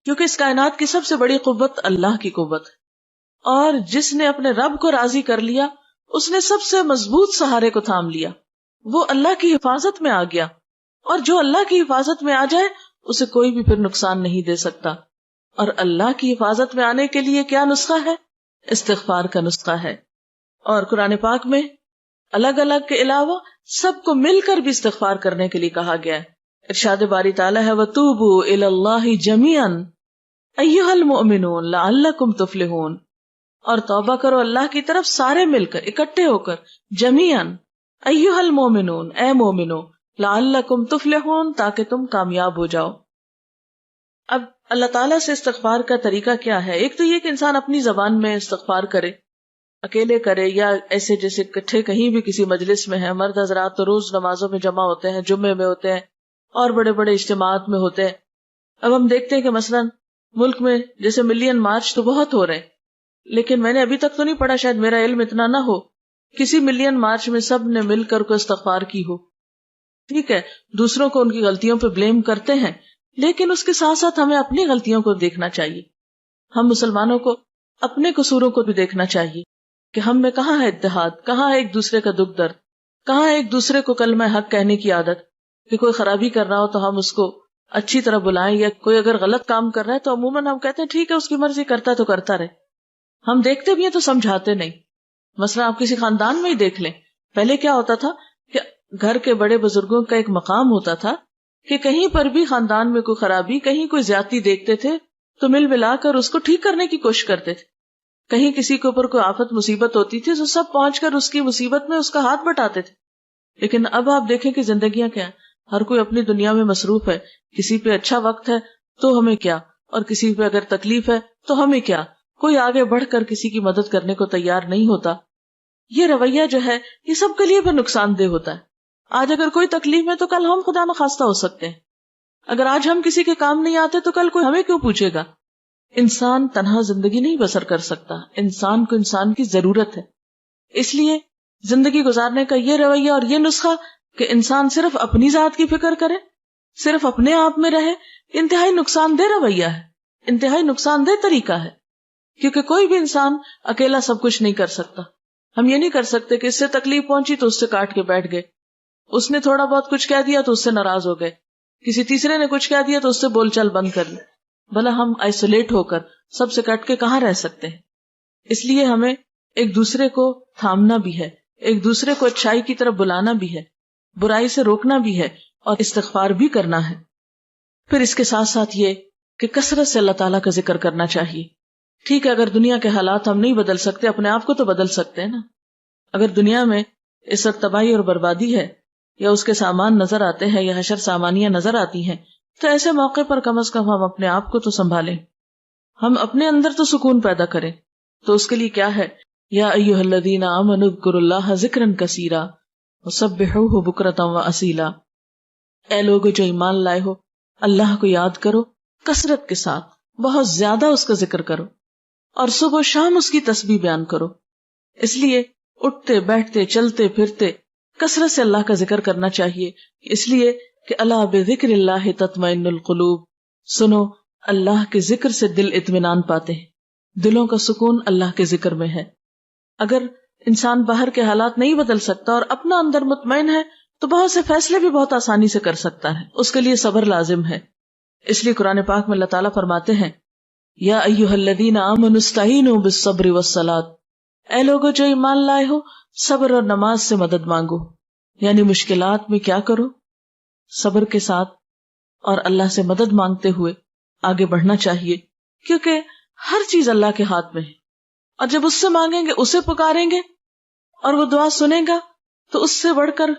کیونکہ اس کائنات کی سب سے بڑی قوت اللہ کی قوت ہے. اور جس نے اپنے رب کو راضی کر لیا اس نے سب سے مضبوط سہارے کو تھام لیا، وہ اللہ کی حفاظت میں آ گیا، اور جو اللہ کی حفاظت میں آ جائے اسے کوئی بھی پھر نقصان نہیں دے سکتا. اور اللہ کی حفاظت میں آنے کے لیے کیا نسخہ ہے؟ استغفار کا نسخہ ہے. اور قرآن پاک میں الگ الگ کے علاوہ سب کو مل کر بھی استغفار کرنے کے لیے کہا گیا ہے. ارشاد باری تعالیٰ ہے وَتُوبُوا إِلَى اللَّهِ جَمِيعًا أَيُّهَا الْمُؤْمِنُونَ لَعَلَّكُمْ تُفْلِحُونَ. اور توبہ کرو اللہ کی طرف سارے مل کر، اکٹھے ہو کر، جمیعاً أَيُّهَا الْمُؤْمِنُونَ اے مومنو، لَعَلَّكُمْ تُفْلِحُونَ تاکہ تم کامیاب ہو جاؤ. اب اللہ تعالیٰ سے استغفار کا طریقہ کیا ہے؟ ایک تو یہ کہ انسان اپنی زبان میں استغفار کرے، اکیلے کرے یا ایسے جیسے اکٹھے کہیں بھی کسی مجلس میں ہے. مرد حضرات تو روز نمازوں میں جمع ہوتے ہیں، جمعے میں ہوتے ہیں اور بڑے بڑے اجتماعات میں ہوتے ہیں. اب ہم دیکھتے ہیں کہ مثلاً ملک میں جیسے ملین مارچ تو بہت ہو رہے ہیں، لیکن میں نے ابھی تک تو نہیں پڑھا، شاید میرا علم اتنا نہ ہو، کسی ملین مارچ میں سب نے مل کر کو استغفار کی ہو. ٹھیک ہے، دوسروں کو ان کی غلطیوں پہ بلیم کرتے ہیں، لیکن اس کے ساتھ ساتھ ہمیں اپنی غلطیوں کو دیکھنا چاہیے. ہم مسلمانوں کو اپنے قصوروں کو بھی دیکھنا چاہیے کہ ہم میں کہاں ہے اتحاد، کہاں ہے ایک دوسرے کا دکھ درد، کہاں ہے ایک دوسرے کو کلمہ حق کہنے کی عادت، کہ کوئی خرابی کر رہا ہو تو ہم اس کو اچھی طرح بلائیں، یا کوئی اگر غلط کام کر رہا ہے تو عموماً ہم کہتے ہیں ٹھیک ہے اس کی مرضی، کرتا ہے تو کرتا رہے. ہم دیکھتے بھی ہیں تو سمجھاتے نہیں. مثلا آپ کسی خاندان میں ہی دیکھ لیں، پہلے کیا ہوتا تھا کہ گھر کے بڑے بزرگوں کا ایک مقام ہوتا تھا کہ کہیں پر بھی خاندان میں کوئی خرابی، کہیں کوئی زیادتی دیکھتے تھے تو مل ملا کر اس کو ٹھیک کرنے کی کوشش کرتے تھے. کہیں کسی کے اوپر کوئی آفت مصیبت ہوتی تھی تو سب پہنچ کر اس کی مصیبت میں اس کا ہاتھ بٹاتے تھے. لیکن اب آپ دیکھیں کہ زندگیاں کیا ہیں، ہر کوئی اپنی دنیا میں مصروف ہے. کسی پہ اچھا وقت ہے تو ہمیں کیا، اور کسی پہ اگر تکلیف ہے تو ہمیں کیا. کوئی آگے بڑھ کر کسی کی مدد کرنے کو تیار نہیں ہوتا. یہ رویہ جو ہے یہ سب کے لیے بھی نقصان دہ ہوتا ہے. آج اگر کوئی تکلیف ہے تو کل ہم خدا نخواستہ ہو سکتے ہیں. اگر آج ہم کسی کے کام نہیں آتے تو کل کوئی ہمیں کیوں پوچھے گا. انسان تنہا زندگی نہیں بسر کر سکتا، انسان کو انسان کی ضرورت ہے. اس لیے زندگی گزارنے کا یہ رویہ اور یہ نسخہ کہ انسان صرف اپنی ذات کی فکر کرے، صرف اپنے آپ میں رہے، انتہائی نقصان دہ رویہ ہے، انتہائی نقصان دہ طریقہ ہے. کیونکہ کوئی بھی انسان اکیلا سب کچھ نہیں کر سکتا. ہم یہ نہیں کر سکتے کہ اس سے تکلیف پہنچی تو اس سے کاٹ کے بیٹھ گئے، اس نے تھوڑا بہت کچھ کہہ دیا تو اس سے ناراض ہو گئے، کسی تیسرے نے کچھ کہہ دیا تو اس سے بول چال بند کر لی. بھلا ہم آئسولیٹ ہو کر سب سے کٹ کے کہاں رہ سکتے ہیں. اس لیے ہمیں ایک دوسرے کو تھامنا بھی ہے، ایک دوسرے کو اچھائی کی طرف بلانا بھی ہے، برائی سے روکنا بھی ہے، اور استغفار بھی کرنا ہے. پھر اس کے ساتھ ساتھ یہ کہ کثرت سے اللہ تعالیٰ کا ذکر کرنا چاہیے. ٹھیک ہے، اگر دنیا کے حالات ہم نہیں بدل سکتے، اپنے آپ کو تو بدل سکتے ہیں نا. اگر دنیا میں اس وقت تباہی اور بربادی ہے، یا اس کے سامان نظر آتے ہیں، یا حشر سامانیاں نظر آتی ہیں، تو ایسے موقع پر کم از کم ہم اپنے آپ کو تو سنبھالیں، ہم اپنے اندر تو سکون پیدا کریں. تو اس کے لیے کیا ہے، یا ایھا الذین آمنوا اذکروا اللہ ذکرا کثیرا وسبحوہ بکرۃ واصیلا. اے لوگو جو ایمان لائے ہو، اللہ کو یاد کرو کثرت کے ساتھ، بہت زیادہ اس کا ذکر کرو، اور صبح و شام اس کی تسبیح بیان کرو. اس لیے اٹھتے بیٹھتے چلتے پھرتے کثرت سے اللہ کا ذکر کرنا چاہیے. اس لیے کہ الا بذکر اللہ تطمئن القلوب، سنو اللہ کے ذکر سے دل اطمینان پاتے ہیں، دلوں کا سکون اللہ کے ذکر میں ہے. اگر انسان باہر کے حالات نہیں بدل سکتا اور اپنا اندر مطمئن ہے تو بہت سے فیصلے بھی بہت آسانی سے کر سکتا ہے. اس کے لیے صبر لازم ہے. اس لیے قرآن پاک میں اللہ تعالیٰ فرماتے ہیں یا ایھا الذین آمنوا استعینوا بالصبر والصلاۃ، اے لوگو جو ایمان لائے ہو صبر اور نماز سے مدد مانگو. یعنی مشکلات میں کیا کرو، صبر کے ساتھ اور اللہ سے مدد مانگتے ہوئے آگے بڑھنا چاہیے. کیونکہ ہر چیز اللہ کے ہاتھ میں ہے، اور جب اس سے مانگیں گے، اسے پکاریں گے اور وہ دعا سنے گا، تو اس سے بڑھ کر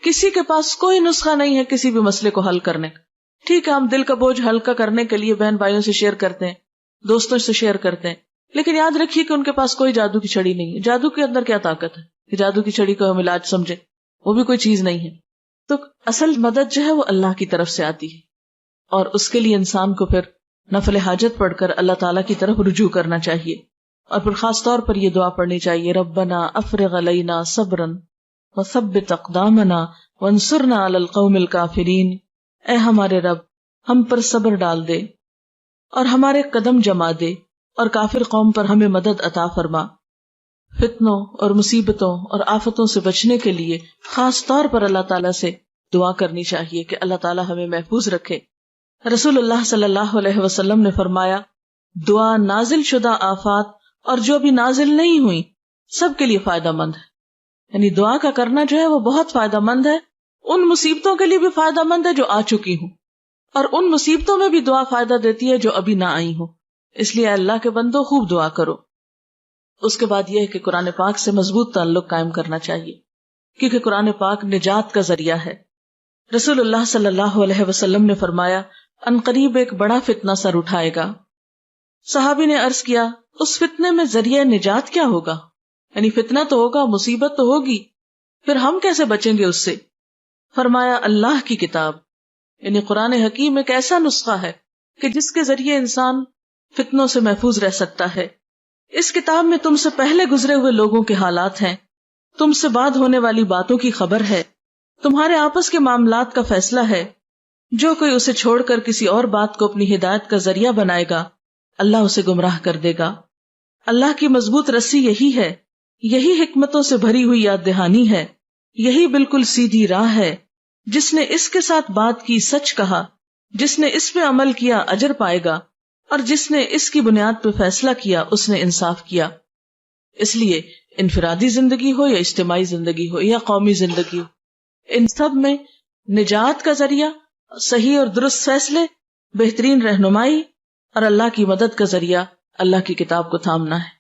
کسی کے پاس کوئی نسخہ نہیں ہے کسی بھی مسئلے کو حل کرنے کا. ٹھیک ہے، ہم دل کا بوجھ ہلکا کرنے کے لیے بہن بھائیوں سے شیئر کرتے ہیں، دوستوں سے شیئر کرتے ہیں، لیکن یاد رکھیے کہ ان کے پاس کوئی جادو کی چھڑی نہیں ہے. جادو کے اندر کیا طاقت ہے کہ جادو کی چھڑی کو ہم علاج سمجھے؟ وہ بھی کوئی چیز نہیں ہے. تو اصل مدد جو ہے وہ اللہ کی طرف سے آتی ہے، اور اس کے لیے انسان کو پھر نفل حاجت پڑھ کر اللہ تعالیٰ کی طرف رجوع کرنا چاہیے. اور پھر خاص طور پر یہ دعا پڑھنی چاہیے، ربنا افرغ علینا صبرا وثبت اقدامنا وانصرنا علی القوم الکافرین. اے ہمارے رب، ہم پر صبر ڈال دے اور ہمارے قدم جما دے، اور کافر قوم پر ہمیں مدد عطا فرما. فتنوں اور مصیبتوں اور آفتوں سے بچنے کے لیے خاص طور پر اللہ تعالیٰ سے دعا کرنی چاہیے کہ اللہ تعالیٰ ہمیں محفوظ رکھے. رسول اللہ صلی اللہ علیہ وسلم نے فرمایا، دعا نازل شدہ آفات اور جو بھی نازل نہیں ہوئی سب کے لیے فائدہ مند ہے. یعنی دعا کا کرنا جو ہے وہ بہت فائدہ مند ہے. ان مصیبتوں کے لیے بھی فائدہ مند ہے جو آ چکی ہوں، اور ان مصیبتوں میں بھی دعا فائدہ دیتی ہے جو ابھی نہ آئی ہوں. اس لیے اللہ کے بندو خوب دعا کرو. اس کے بعد یہ ہے کہ قرآن پاک سے مضبوط تعلق قائم کرنا چاہیے، کیونکہ قرآن پاک نجات کا ذریعہ ہے. رسول اللہ صلی اللہ علیہ وسلم نے فرمایا، ان قریب ایک بڑا فتنہ سر اٹھائے گا. صحابی نے عرض کیا، اس فتنے میں ذریعہ نجات کیا ہوگا؟ یعنی فتنہ تو ہوگا، مصیبت تو ہوگی، پھر ہم کیسے بچیں گے اس سے؟ فرمایا، اللہ کی کتاب، یعنی قرآن حکیم ایک ایسا نسخہ ہے کہ جس کے ذریعے انسان فتنوں سے محفوظ رہ سکتا ہے۔ اس کتاب میں تم سے پہلے گزرے ہوئے لوگوں کے حالات ہیں، تم سے بعد ہونے والی باتوں کی خبر ہے، تمہارے آپس کے معاملات کا فیصلہ ہے۔ جو کوئی اسے چھوڑ کر کسی اور بات کو اپنی ہدایت کا ذریعہ بنائے گا، اللہ اسے گمراہ کر دے گا۔ اللہ کی مضبوط رسی یہی ہے، یہی حکمتوں سے بھری ہوئی یاد دہانی ہے، یہی بالکل سیدھی راہ ہے۔ جس نے اس کے ساتھ بات کی سچ کہا، جس نے اس پہ عمل کیا اجر پائے گا، اور جس نے اس کی بنیاد پہ فیصلہ کیا اس نے انصاف کیا۔ اس لیے انفرادی زندگی ہو یا اجتماعی زندگی ہو یا قومی زندگی ہو، ان سب میں نجات کا ذریعہ صحیح اور درست فیصلے، بہترین رہنمائی اور اللہ کی مدد کا ذریعہ اللہ کی کتاب کو تھامنا ہے۔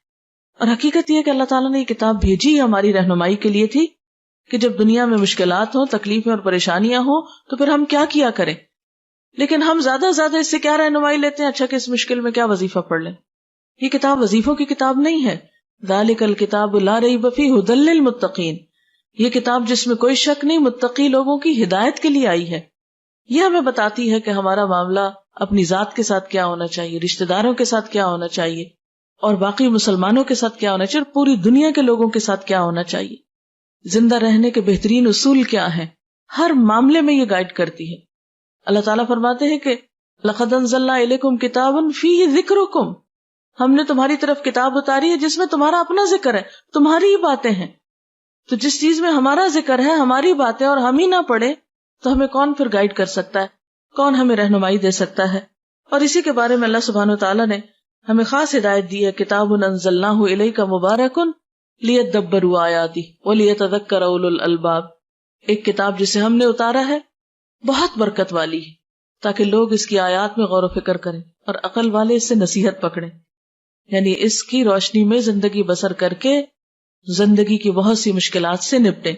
اور حقیقت یہ کہ اللہ تعالیٰ نے یہ کتاب بھیجی ہماری رہنمائی کے لیے تھی کہ جب دنیا میں مشکلات ہوں، تکلیفیں اور پریشانیاں ہوں تو پھر ہم کیا کریں۔ لیکن ہم زیادہ اس سے کیا رہنمائی لیتے ہیں؟ اچھا کہ اس مشکل میں کیا وظیفہ پڑھ لیں۔ یہ کتاب وظیفوں کی کتاب نہیں ہے۔ ذالک الکتاب لا ریب فیہ ھدی للمتقین، یہ کتاب جس میں کوئی شک نہیں، متقی لوگوں کی ہدایت کے لیے آئی ہے۔ یہ ہمیں بتاتی ہے کہ ہمارا معاملہ اپنی ذات کے ساتھ کیا ہونا چاہیے، رشتہ داروں کے ساتھ کیا ہونا چاہیے، اور باقی مسلمانوں کے ساتھ کیا ہونا چاہیے، اور پوری دنیا کے لوگوں کے ساتھ کیا ہونا چاہیے۔ زندہ رہنے کے بہترین اصول کیا ہیں، ہر معاملے میں یہ گائیڈ کرتی ہے۔ اللہ تعالیٰ فرماتے ہیں کہ لَقَدْ أَنزَلْنَا إِلَيْكُمْ كِتَابًا فِيهِ ذِكْرُكُمْ، ہم نے تمہاری طرف کتاب اتاری ہے جس میں تمہارا اپنا ذکر ہے، تمہاری ہی باتیں ہیں۔ تو جس چیز میں ہمارا ذکر ہے، ہماری باتیں، اور ہم ہی نہ پڑھے تو ہمیں کون پھر گائیڈ کر سکتا ہے، کون ہمیں رہنمائی دے سکتا ہے؟ اور اسی کے بارے میں اللہ سبحانہ وتعالیٰ نے ہمیں خاص ہدایت دی ہے، کتاب انزلناہ الیک مبارک لیدبروا آیاتہ ولیتذکر اولو الالباب، ایک کتاب جسے ہم نے اتارا ہے بہت برکت والی ہے تاکہ لوگ اس کی آیات میں غور و فکر کریں اور عقل والے اس سے نصیحت پکڑیں، یعنی اس کی روشنی میں زندگی بسر کر کے زندگی کی بہت سی مشکلات سے نپٹیں۔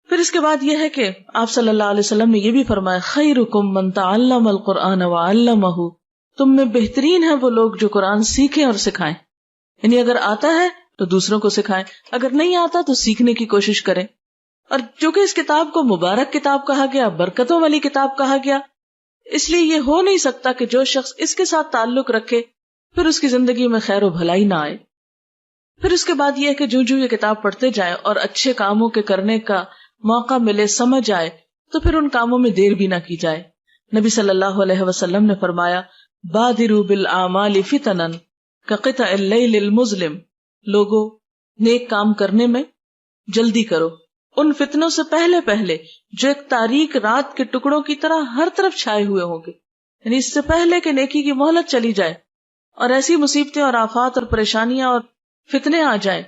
پھر اس کے بعد یہ ہے کہ آپ صلی اللہ علیہ وسلم نے یہ بھی فرمایا، خیرکم من تعلم القرآن وعلمہ، تم میں بہترین ہے وہ لوگ جو قرآن سیکھیں اور سکھائیں، یعنی اگر آتا ہے تو دوسروں کو سکھائیں، اگر نہیں آتا تو سیکھنے کی کوشش کریں۔ اور چونکہ اس کتاب کو مبارک کتاب کہا گیا، برکتوں والی کتاب کہا گیا، اس لیے یہ ہو نہیں سکتا کہ جو شخص اس کے ساتھ تعلق رکھے پھر اس کی زندگی میں خیر و بھلائی نہ آئے۔ پھر اس کے بعد یہ ہے کہ جو یہ کتاب پڑھتے جائیں اور اچھے کاموں کے کرنے کا موقع ملے، سمجھ آئے، تو پھر ان کاموں میں دیر بھی نہ کی جائے۔ نبی صلی اللہ علیہ وسلم نے فرمایا، بادروا بالاعمال فتنا کقطع اللیل المظلم، لوگو نیک کام کرنے میں جلدی کرو ان فتنوں سے پہلے جو ایک تاریک رات کے ٹکڑوں کی طرح ہر طرف چھائے ہوئے ہوں گے، یعنی اس سے پہلے کہ نیکی کی مہلت چلی جائے اور ایسی مصیبتیں اور آفات اور پریشانیاں اور فتنے آ جائیں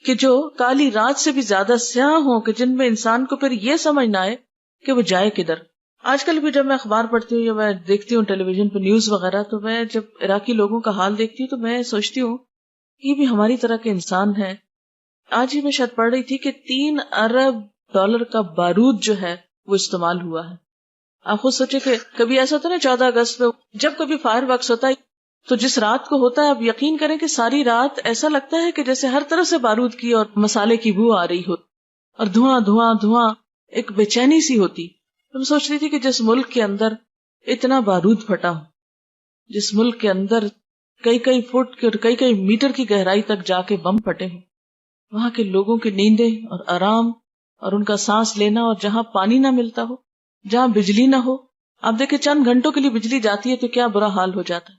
کہ جو کالی رات سے بھی زیادہ سیاہ ہوں، کہ جن میں انسان کو پھر یہ سمجھ نہ آئے کہ وہ جائے کدھر۔ آج کل بھی جب میں اخبار پڑھتی ہوں یا میں دیکھتی ہوں ٹیلی ویژن پہ نیوز وغیرہ، تو میں جب عراقی لوگوں کا حال دیکھتی ہوں تو میں سوچتی ہوں یہ بھی ہماری طرح کے انسان ہیں۔ آج ہی میں شاید پڑھ رہی تھی کہ 3 ارب ڈالر کا بارود جو ہے وہ استعمال ہوا ہے۔ آپ خود سوچے کہ کبھی ایسا ہوتا ہے نا 14 اگست میں جب کبھی فائر ورکس ہوتا ہے تو جس رات کو ہوتا ہے، آپ یقین کریں کہ ساری رات ایسا لگتا ہے کہ جیسے ہر طرف سے بارود کی اور مسالے کی بو آ رہی ہو اور دھواں، ایک بے چینی سی ہوتی۔ میں سوچ رہی تھی کہ جس ملک کے اندر اتنا بارود پھٹا ہو، جس ملک کے اندر کئی فٹ کی اور کئی میٹر کی گہرائی تک جا کے بم پھٹے ہوں، وہاں کے لوگوں کی نیندیں اور آرام اور ان کا سانس لینا، اور جہاں پانی نہ ملتا ہو، جہاں بجلی نہ ہو، آپ دیکھیں چند گھنٹوں کے لیے بجلی جاتی ہے تو کیا برا حال ہو جاتا ہے،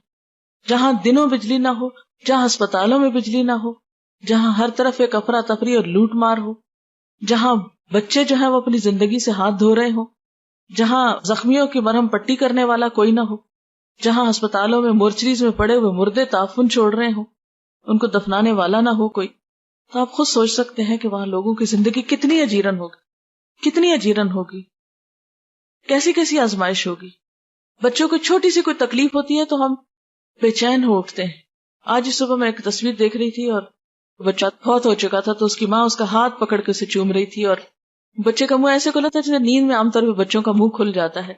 جہاں دنوں بجلی نہ ہو، جہاں اسپتالوں میں بجلی نہ ہو، جہاں ہر طرف ایک افراتفری اور لوٹ مار ہو، جہاں بچے جو ہیں وہ اپنی زندگی سے ہاتھ دھو رہے ہوں، جہاں زخمیوں کی مرہم پٹی کرنے والا کوئی نہ ہو، جہاں اسپتالوں میں مورچریز میں پڑے ہوئے مردے تعفن چھوڑ رہے ہوں، ان کو دفنانے والا نہ ہو کوئی، تو آپ خود سوچ سکتے ہیں کہ وہاں لوگوں کی زندگی کتنی اجیرن ہوگی، کیسی آزمائش ہوگی۔ بچوں کو چھوٹی سی کوئی تکلیف ہوتی ہے تو ہم بے چین ہو اٹھتے ہیں۔ آج ہی صبح میں ایک تصویر دیکھ رہی تھی اور بچہ فوت ہو چکا تھا، تو اس کی ماں اس کا ہاتھ پکڑ کے اسے چوم رہی تھی، اور بچے کا منہ ایسے کھلا تھا جیسے نیند میں عام طور پہ بچوں کا منہ کھل جاتا ہے۔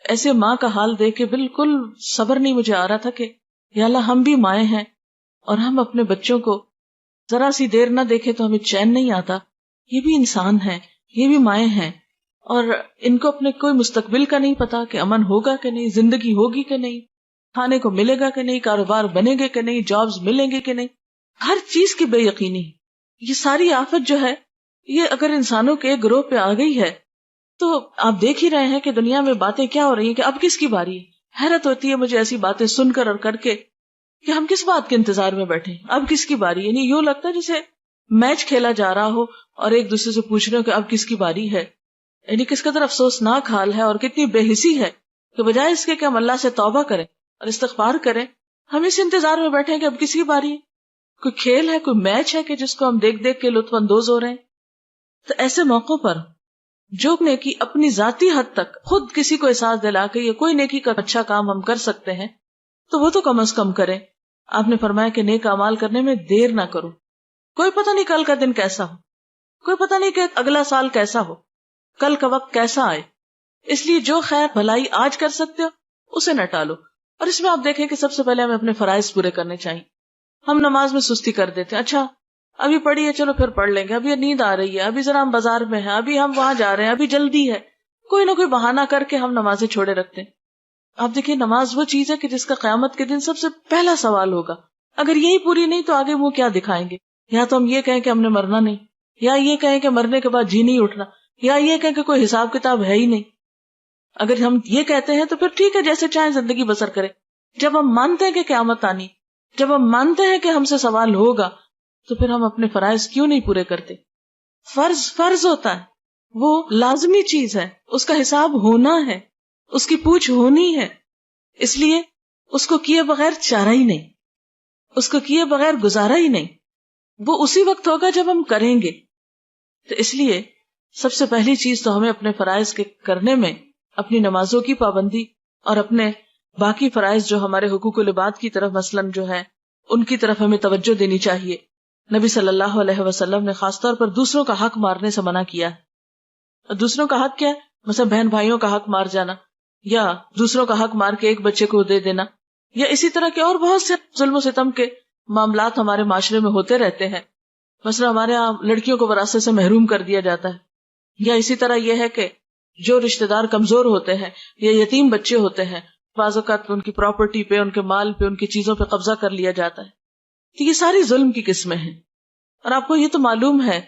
ایسے ماں کا حال دیکھ کے بالکل صبر نہیں مجھے آ رہا تھا کہ یا اللہ ہم بھی مائیں ہیں اور ہم اپنے بچوں کو ذرا سی دیر نہ دیکھیں تو ہمیں چین نہیں آتا۔ یہ بھی انسان ہیں، یہ بھی مائیں ہیں، اور ان کو اپنے کوئی مستقبل کا نہیں پتا کہ امن ہوگا کہ نہیں، زندگی ہوگی کہ نہیں۔ کھانے کو ملے گا کہ نہیں، کاروبار بنے گے کہ نہیں، جابز ملیں گے کہ نہیں، ہر چیز کی بے یقینی. یہ ساری آفت جو ہے یہ اگر انسانوں کے گروہ پہ آ گئی ہے تو آپ دیکھ ہی رہے ہیں کہ دنیا میں باتیں کیا ہو رہی ہیں کہ اب کس کی باری ہے. حیرت ہوتی ہے مجھے ایسی باتیں سن کر اور کر کے کہ ہم کس بات کے انتظار میں بیٹھے، اب کس کی باری. یعنی یوں لگتا ہے جیسے میچ کھیلا جا رہا ہو اور ایک دوسرے سے پوچھ رہے ہو کہ اب کس کی باری ہے. یعنی کس قدر افسوسناک حال ہے اور کتنی بے حسی ہے کہ بجائے اس کے کہ ہم اللہ سے توبہ کریں اور استغفار کریں، ہم اس انتظار میں بیٹھے ہیں کہ اب کس کی باری ہے. کوئی کھیل ہے، کوئی میچ ہے کہ جس کو ہم دیکھ دیکھ کے لطف اندوز ہو رہے ہیں. تو ایسے موقعوں پر جو نیکی اپنی ذاتی حد تک خود کسی کو احساس دلا کے یا کوئی نیکی کا اچھا کام ہم کر سکتے ہیں تو وہ تو کم از کم کریں. آپ نے فرمایا کہ نیک اعمال کرنے میں دیر نہ کرو. کوئی پتہ نہیں کل کا دن کیسا ہو، کوئی پتہ نہیں کہ اگلا سال کیسا ہو، کل کا وقت کیسا آئے. اس لیے جو خیر بھلائی آج کر سکتے ہو اسے نہ ٹالو. اور اس میں آپ دیکھیں کہ سب سے پہلے ہمیں اپنے فرائض پورے کرنے چاہیے. ہم نماز میں سستی کر دیتے ہیں، اچھا ابھی پڑھی ہے چلو پھر پڑھ لیں گے، ابھی نیند آ رہی ہے، ابھی ذرا ہم بازار میں ہیں، ابھی ہم وہاں جا رہے ہیں، ابھی جلدی ہے. کوئی نہ کوئی بہانہ کر کے ہم نمازیں چھوڑے رکھتے ہیں. آپ دیکھیں نماز وہ چیز ہے کہ جس کا قیامت کے دن سب سے پہلا سوال ہوگا. اگر یہی پوری نہیں تو آگے وہ کیا دکھائیں گے؟ یا تو ہم یہ کہیں کہ ہم نے مرنا نہیں، یا یہ کہیں کہ مرنے کے بعد جی نہیں اٹھنا، یا یہ کہیں کہ کوئی حساب کتاب ہے ہی نہیں. اگر ہم یہ کہتے ہیں تو پھر ٹھیک ہے، جیسے چاہیں زندگی بسر کرے. جب ہم مانتے ہیں کہ قیامت آنی، جب ہم مانتے ہیں کہ ہم سے سوال ہوگا، تو پھر ہم اپنے فرائض کیوں نہیں پورے کرتے؟ فرض ہوتا ہے، وہ لازمی چیز ہے، اس کا حساب ہونا ہے، اس کی پوچھ ہونی ہے. اس لیے اس کو کیے بغیر چارہ ہی نہیں، اس کو کیے بغیر گزارا ہی نہیں. وہ اسی وقت ہوگا جب ہم کریں گے. تو اس لیے سب سے پہلی چیز تو ہمیں اپنے فرائض کے کرنے میں اپنی نمازوں کی پابندی اور اپنے باقی فرائض جو ہمارے حقوق العباد کی طرف مثلاً جو ہے ان کی طرف ہمیں توجہ دینی چاہیے. نبی صلی اللہ علیہ وسلم نے خاص طور پر دوسروں کا حق مارنے سے منع کیا ہے. اور دوسروں کا حق کیا ہے؟ مثلا بہن بھائیوں کا حق مار جانا، یا دوسروں کا حق مار کے ایک بچے کو دے دینا، یا اسی طرح کے اور بہت سے ظلم و ستم کے معاملات ہمارے معاشرے میں ہوتے رہتے ہیں. مثلا ہمارے یہاں لڑکیوں کو وراثت سے محروم کر دیا جاتا ہے، یا اسی طرح یہ ہے کہ جو رشتہ دار کمزور ہوتے ہیں یا یتیم بچے ہوتے ہیں، بعض اوقات ان کی پراپرٹی پہ، ان کے مال پہ، ان کی چیزوں پہ قبضہ کر لیا جاتا ہے. تو یہ ساری ظلم کی قسمیں ہیں. اور آپ کو یہ تو معلوم ہے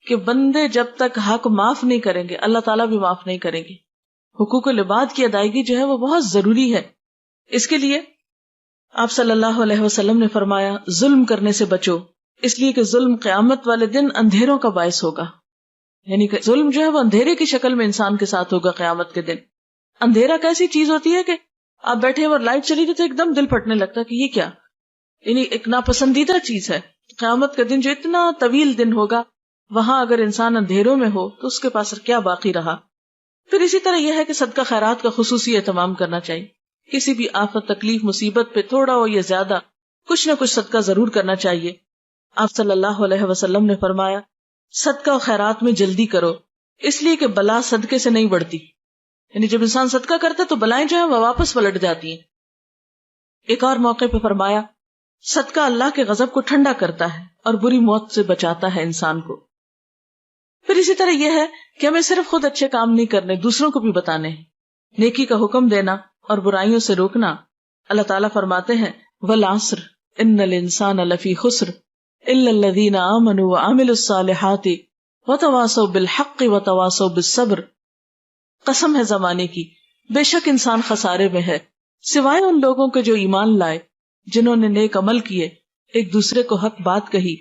کہ بندے جب تک حق معاف نہیں کریں گے اللہ تعالیٰ بھی معاف نہیں کریں گے. حقوق العباد کی ادائیگی جو ہے وہ بہت ضروری ہے. اس کے لیے آپ صلی اللہ علیہ وسلم نے فرمایا ظلم کرنے سے بچو، اس لیے کہ ظلم قیامت والے دن اندھیروں کا باعث ہوگا. یعنی کہ ظلم جو ہے وہ اندھیرے کی شکل میں انسان کے ساتھ ہوگا قیامت کے دن. اندھیرا کیسی چیز ہوتی ہے کہ آپ بیٹھے اور لائٹ چلی گئی تو ایک دم دل پھٹنے لگتا ہے کہ یہ کیا، یعنی ایک ناپسندیدہ چیز ہے. قیامت کا دن جو اتنا طویل دن ہوگا، وہاں اگر انسان اندھیروں میں ہو تو اس کے پاس کیا باقی رہا. پھر اسی طرح یہ ہے کہ صدقہ خیرات کا خصوصی اہتمام کرنا چاہیے. کسی بھی آفت، تکلیف، مصیبت پہ تھوڑا ہو یا زیادہ کچھ نہ کچھ صدقہ ضرور کرنا چاہیے. آپ صلی اللہ علیہ وسلم نے فرمایا صدقہ و خیرات میں جلدی کرو، اس لیے کہ بلا صدقے سے نہیں بڑھتی. یعنی جب انسان صدقہ کرتا ہے تو بلائیں جو ہیں وہ واپس پلٹ جاتی ہیں. ایک اور موقع پہ فرمایا صدقہ اللہ کے غضب کو ٹھنڈا کرتا ہے اور بری موت سے بچاتا ہے انسان کو. پھر اسی طرح یہ ہے کہ ہمیں صرف خود اچھے کام نہیں کرنے، دوسروں کو بھی بتانے ہیں. نیکی کا حکم دینا اور برائیوں سے روکنا. اللہ تعالیٰ فرماتے ہیں والعصر ان الانسان لفی خسر الا الذین آمنوا وعملوا الصالحات وتواصوا بالحق وتواصوا بالصبر. قسم ہے زمانے کی، بے شک انسان خسارے میں ہے سوائے ان لوگوں کے جو ایمان لائے، جنہوں نے نیک عمل کیے، ایک دوسرے کو حق بات کہی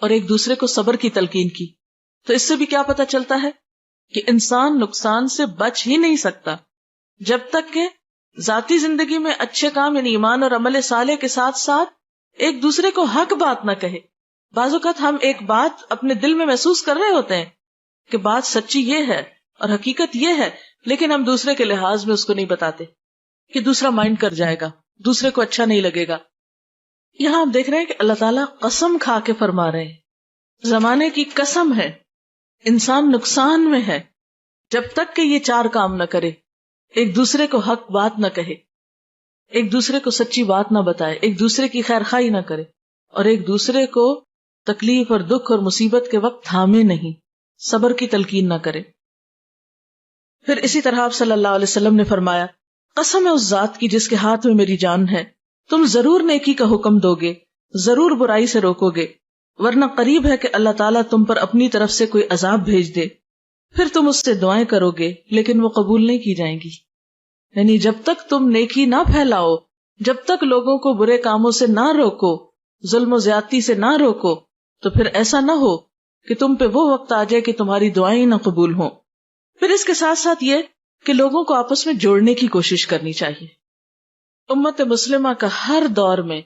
اور ایک دوسرے کو صبر کی تلقین کی. تو اس سے بھی کیا پتہ چلتا ہے کہ انسان نقصان سے بچ ہی نہیں سکتا جب تک کہ ذاتی زندگی میں اچھے کام یعنی ایمان اور عمل صالح کے ساتھ ساتھ ایک دوسرے کو حق بات نہ کہے. بعض اوقات ہم ایک بات اپنے دل میں محسوس کر رہے ہوتے ہیں کہ بات سچی یہ ہے اور حقیقت یہ ہے، لیکن ہم دوسرے کے لحاظ میں اس کو نہیں بتاتے کہ دوسرا مائنڈ کر جائے گا، دوسرے کو اچھا نہیں لگے گا. یہاں آپ دیکھ رہے ہیں کہ اللہ تعالیٰ قسم کھا کے فرما رہے ہیں، زمانے کی قسم ہے، انسان نقصان میں ہے جب تک کہ یہ چار کام نہ کرے. ایک دوسرے کو حق بات نہ کہے، ایک دوسرے کو سچی بات نہ بتائے، ایک دوسرے کی خیر خواہی نہ کرے، اور ایک دوسرے کو تکلیف اور دکھ اور مصیبت کے وقت تھامے نہیں، صبر کی تلقین نہ کرے. پھر اسی طرح آپ صلی اللہ علیہ وسلم نے فرمایا قسم ہے اس ذات کی جس کے ہاتھ میں میری جان ہے، تم ضرور نیکی کا حکم دو گے، ضرور برائی سے روکو گے، ورنہ قریب ہے کہ اللہ تعالیٰ تم پر اپنی طرف سے کوئی عذاب بھیج دے، پھر تم اس سے دعائیں کرو گے لیکن وہ قبول نہیں کی جائیں گی۔ یعنی جب تک تم نیکی نہ پھیلاؤ، جب تک لوگوں کو برے کاموں سے نہ روکو، ظلم و زیادتی سے نہ روکو، تو پھر ایسا نہ ہو کہ تم پہ وہ وقت آ جائے کہ تمہاری دعائیں نہ قبول ہوں۔ پھر اس کے ساتھ ساتھ یہ کہ لوگوں کو آپس میں جوڑنے کی کوشش کرنی چاہیے۔ امت مسلمہ کا ہر دور میں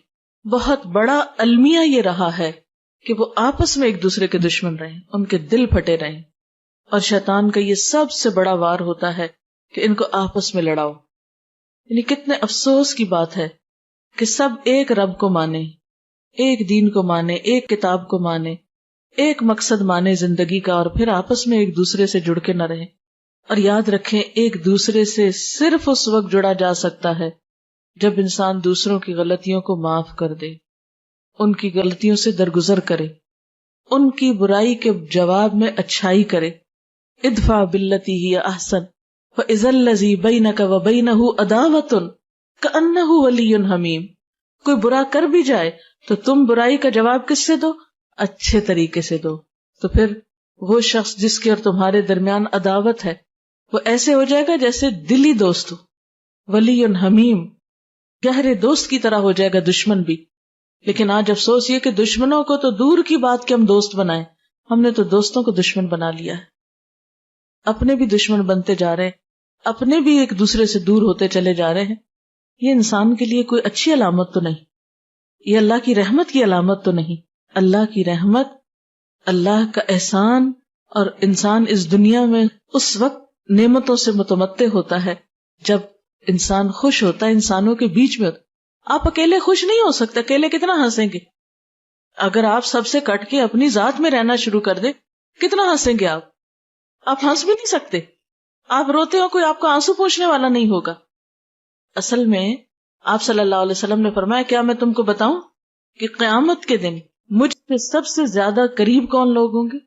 بہت بڑا المیہ یہ رہا ہے کہ وہ آپس میں ایک دوسرے کے دشمن رہیں، ان کے دل پھٹے رہیں، اور شیطان کا یہ سب سے بڑا وار ہوتا ہے کہ ان کو آپس میں لڑاؤ۔ یعنی کتنے افسوس کی بات ہے کہ سب ایک رب کو مانے، ایک دین کو مانے، ایک کتاب کو مانے، ایک مقصد مانے زندگی کا، اور پھر آپس میں ایک دوسرے سے جڑ کے نہ رہیں۔ اور یاد رکھیں، ایک دوسرے سے صرف اس وقت جڑا جا سکتا ہے جب انسان دوسروں کی غلطیوں کو معاف کر دے، ان کی غلطیوں سے درگزر کرے، ان کی برائی کے جواب میں اچھائی کرے۔ ادفع باللتی ہی احسن فاذا الذی بینک وبینہ عداوۃ کأنہ ولی حمیم۔ کوئی برا کر بھی جائے تو تم برائی کا جواب کس سے دو؟ اچھے طریقے سے دو، تو پھر وہ شخص جس کے اور تمہارے درمیان عداوت ہے وہ ایسے ہو جائے گا جیسے دلی دوست ہو، ولی حمیم، گہرے دوست کی طرح ہو جائے گا دشمن بھی۔ لیکن آج افسوس یہ کہ دشمنوں کو تو دور کی بات کہ ہم دوست بنائیں، ہم نے تو دوستوں کو دشمن بنا لیا ہے، اپنے بھی دشمن بنتے جا رہے ہیں، اپنے بھی ایک دوسرے سے دور ہوتے چلے جا رہے ہیں۔ یہ انسان کے لیے کوئی اچھی علامت تو نہیں، یہ اللہ کی رحمت کی علامت تو نہیں۔ اللہ کی رحمت، اللہ کا احسان، اور انسان اس دنیا میں اس وقت نعمتوں سے متمتع ہوتا ہے جب انسان خوش ہوتا ہے، انسانوں کے بیچ میں ہوتا۔ آپ اکیلے خوش نہیں ہو سکتے، اکیلے کتنا ہنسیں گے؟ اگر آپ سب سے کٹ کے اپنی ذات میں رہنا شروع کر دیں، کتنا ہنسیں گے آپ ہنس بھی نہیں سکتے۔ آپ روتے ہو، کوئی آپ کو آنسو پوچھنے والا نہیں ہوگا۔ اصل میں آپ صلی اللہ علیہ وسلم نے فرمایا، کیا میں تم کو بتاؤں کہ قیامت کے دن مجھ سے سب سے زیادہ قریب کون لوگ ہوں گے؟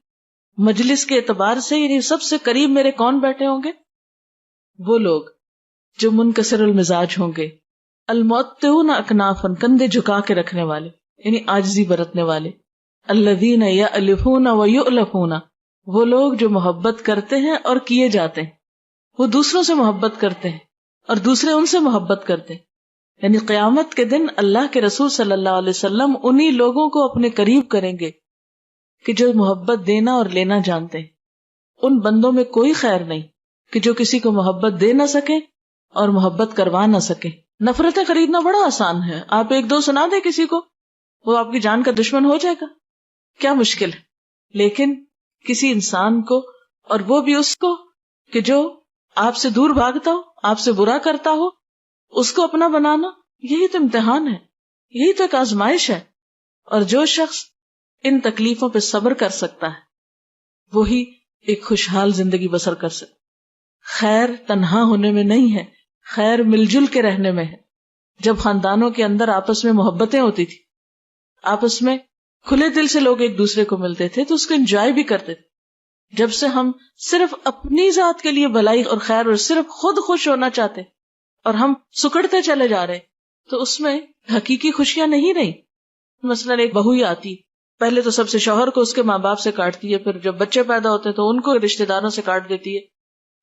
مجلس کے اعتبار سے یعنی سب سے قریب میرے کون بیٹھے ہوں گے؟ وہ لوگ جو منکسر المزاج ہوں گے، المعطئون اکنافا، کندھے جھکا کے رکھنے والے یعنی عاجزی برتنے والے، الذین یألفون ویؤلفون، وہ لوگ جو محبت کرتے ہیں اور کیے جاتے ہیں، وہ دوسروں سے محبت کرتے ہیں اور دوسرے ان سے محبت کرتے ہیں۔ یعنی قیامت کے دن اللہ کے رسول صلی اللہ علیہ وسلم انہی لوگوں کو اپنے قریب کریں گے کہ جو محبت دینا اور لینا جانتے ہیں۔ ان بندوں میں کوئی خیر نہیں کہ جو کسی کو محبت دے نہ سکے اور محبت کروا نہ سکے۔ نفرتیں خریدنا بڑا آسان ہے، آپ ایک دو سنا دیں کسی کو، وہ آپ کی جان کا دشمن ہو جائے گا، کیا مشکل ہے۔ لیکن کسی انسان کو، اور وہ بھی اس کو کہ جو آپ سے دور بھاگتا ہو، آپ سے برا کرتا ہو، اس کو اپنا بنانا، یہی تو امتحان ہے، یہی تو ایک آزمائش ہے۔ اور جو شخص ان تکلیفوں پہ صبر کر سکتا ہے وہی ایک خوشحال زندگی بسر کر سکتا۔ خیر تنہا ہونے میں نہیں ہے، خیر مل جل کے رہنے میں ہے۔ جب خاندانوں کے اندر آپس میں محبتیں ہوتی تھی، آپس میں کھلے دل سے لوگ ایک دوسرے کو ملتے تھے تو اس کو انجوائے بھی کرتے تھے۔ جب سے ہم صرف اپنی ذات کے لیے بھلائی اور خیر اور صرف خود خوش ہونا چاہتے اور ہم سکڑتے چلے جا رہے تو اس میں حقیقی خوشیاں نہیں رہی۔ مثلا ایک بہو ہی آتی، پہلے تو سب سے شوہر کو اس کے ماں باپ سے کاٹتی ہے، پھر جب بچے پیدا ہوتے ہیں تو ان کو رشتہ داروں سے کاٹ دیتی ہے،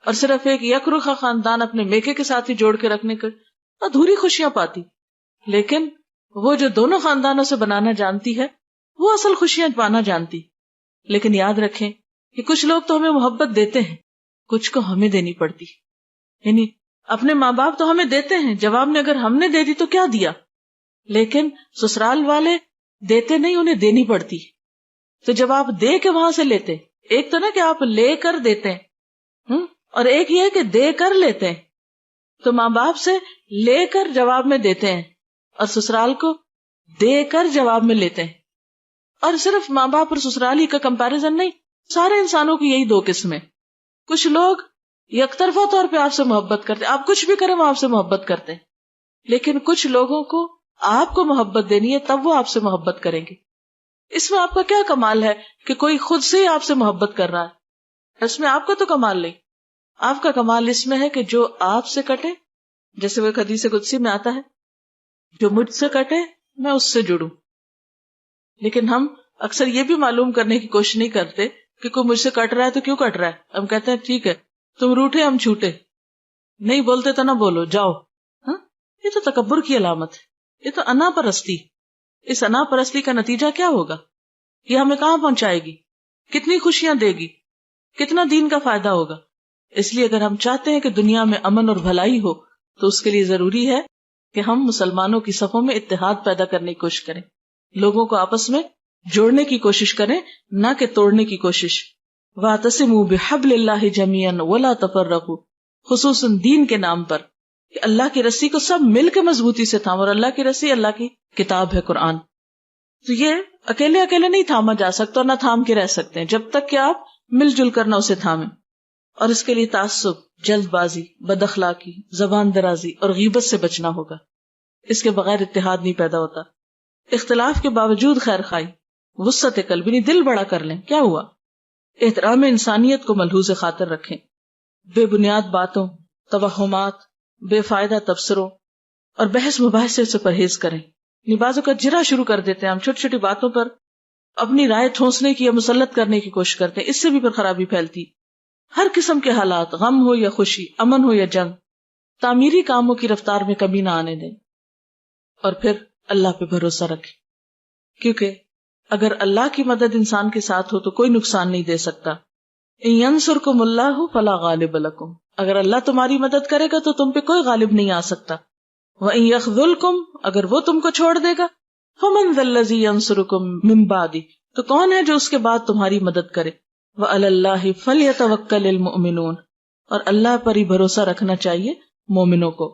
اور صرف ایک یک رخا خاندان اپنے میکے کے ساتھ ہی جوڑ کے رکھنے کے ادھوری خوشیاں پاتی۔ لیکن وہ جو دونوں خاندانوں سے بنانا جانتی ہے وہ اصل خوشیاں پانا جانتی۔ لیکن یاد رکھیں کہ کچھ لوگ تو ہمیں محبت دیتے ہیں، کچھ کو ہمیں دینی پڑتی۔ یعنی اپنے ماں باپ تو ہمیں دیتے ہیں، جواب میں اگر ہم نے دے دی تو کیا دیا، لیکن سسرال والے دیتے نہیں، انہیں دینی پڑتی۔ تو جب آپ دے کے وہاں سے لیتے، ایک تو نا کہ آپ لے کر دیتے ہیں، اور ایک یہ کہ دے کر لیتے ہیں، تو ماں باپ سے لے کر جواب میں دیتے ہیں اور سسرال کو دے کر جواب میں لیتے ہیں۔ اور صرف ماں باپ اور سسرال ہی کا کمپیریزن نہیں، سارے انسانوں کی یہی دو قسمیں۔ کچھ لوگ یک طرفہ طور پہ آپ سے محبت کرتے، آپ کچھ بھی کریں وہ آپ سے محبت کرتے ہیں، لیکن کچھ لوگوں کو آپ کو محبت دینی ہے تب وہ آپ سے محبت کریں گے۔ اس میں آپ کا کیا کمال ہے کہ کوئی خود سے ہی آپ سے محبت کر رہا ہے، اس میں آپ کا تو کمال نہیں۔ آپ کا کمال اس میں ہے کہ جو آپ سے کٹے جیسے وہ ایک حدیث قدسی میں آتا ہے جو مجھ سے کٹے میں اس سے جڑوں. لیکن ہم اکثر یہ بھی معلوم کرنے کی کوشش نہیں کرتے کہ کوئی مجھ سے کٹ رہا ہے تو کیوں کٹ رہا ہے. ہم کہتے ہیں ٹھیک ہے تم روٹھے ہم چھوٹے, نہیں بولتے تو نہ بولو جاؤ. ہاں, یہ تو تکبر کی علامت ہے, یہ تو انا پرستی. اس انا پرستی کا نتیجہ کیا ہوگا؟ یہ ہمیں کہاں پہنچائے گی؟ کتنی خوشیاں دے گی؟ کتنا دین کا فائدہ ہوگا؟ اس لیے اگر ہم چاہتے ہیں کہ دنیا میں امن اور بھلائی ہو تو اس کے لیے ضروری ہے کہ ہم مسلمانوں کی صفوں میں اتحاد پیدا کرنے کی کوشش کریں, لوگوں کو آپس میں جوڑنے کی کوشش کریں, نہ کہ توڑنے کی کوشش. وَاعْتَصِمُوا بِحَبْلِ اللَّهِ جَمِيعًا وَلَا تَفَرَّقُوا, خصوصاً دین کے نام پر کہ اللہ کی رسی کو سب مل کے مضبوطی سے تھام, اور اللہ کی رسی اللہ کی کتاب ہے قرآن. تو یہ اکیلے اکیلے نہیں تھاما جا سکتا اور نہ تھام کے رہ سکتے ہیں جب تک کہ آپ مل جل کر نہ اسے تھامیں. اور اس کے لیے تعصب, جلد بازی, بد اخلاقی, زبان درازی اور غیبت سے بچنا ہوگا. اس کے بغیر اتحاد نہیں پیدا ہوتا. اختلاف کے باوجود خیر خواہی, وسعت قلب, نہیں دل بڑا کر لیں, کیا ہوا؟ احترام انسانیت کو ملحوظ خاطر رکھیں. بے بنیاد باتوں, توہمات, بے فائدہ تبصروں اور بحث مباحثے سے پرہیز کریں. بعضوں کا جرا شروع کر دیتے ہیں ہم, چھوٹی چھوٹی باتوں پر اپنی رائے ٹھونسنے کی یا مسلط کرنے کی کوشش کرتے ہیں, اس سے بھی پھر خرابی پھیلتی. ہر قسم کے حالات, غم ہو یا خوشی, امن ہو یا جنگ, تعمیری کاموں کی رفتار میں کمی نہ آنے دیں. اور پھر اللہ پہ بھروسہ رکھیں, کیونکہ اگر اللہ کی مدد انسان کے ساتھ ہو تو کوئی نقصان نہیں دے سکتا. ان ینصرکم اللہ فلا غالب لکم, اگر اللہ تمہاری مدد کرے گا تو تم پہ کوئی غالب نہیں آ سکتا. وَإِن يَخْذُلْكُمْ, اگر وہ تم کو چھوڑ دے گا, فَمَنْ ذَا الَّذِي يَنصُرُكُمْ مِنْ بَعْدِهِ, تو کون ہے جو اس کے بعد تمہاری مدد کرے. وَعَلَى اللَّهِ فَلْيَتَوَكَّلِ الْمُؤْمِنُونَ, اور اللہ پر ہی بھروسہ رکھنا چاہیے مومنوں کو.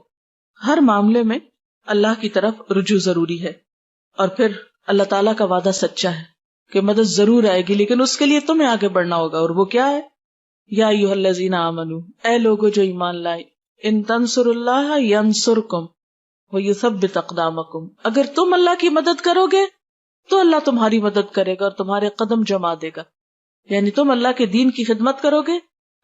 ہر معاملے میں اللہ کی طرف رجوع ضروری ہے. اور پھر اللہ تعالیٰ کا وعدہ سچا ہے کہ مدد ضرور آئے گی, لیکن اس کے لیے تمہیں آگے بڑھنا ہوگا. اور وہ کیا ہے؟ یا ایھا الذین آمنوا, اے لوگو جو ایمان لائے, ان تنصروا اللہ ینصرکم وَيُثَبِّتْ أَقْدَامَكُمْ, اگر تم اللہ کی مدد کرو گے تو اللہ تمہاری مدد کرے گا اور تمہارے قدم جما دے گا. یعنی تم اللہ کے دین کی خدمت کرو گے,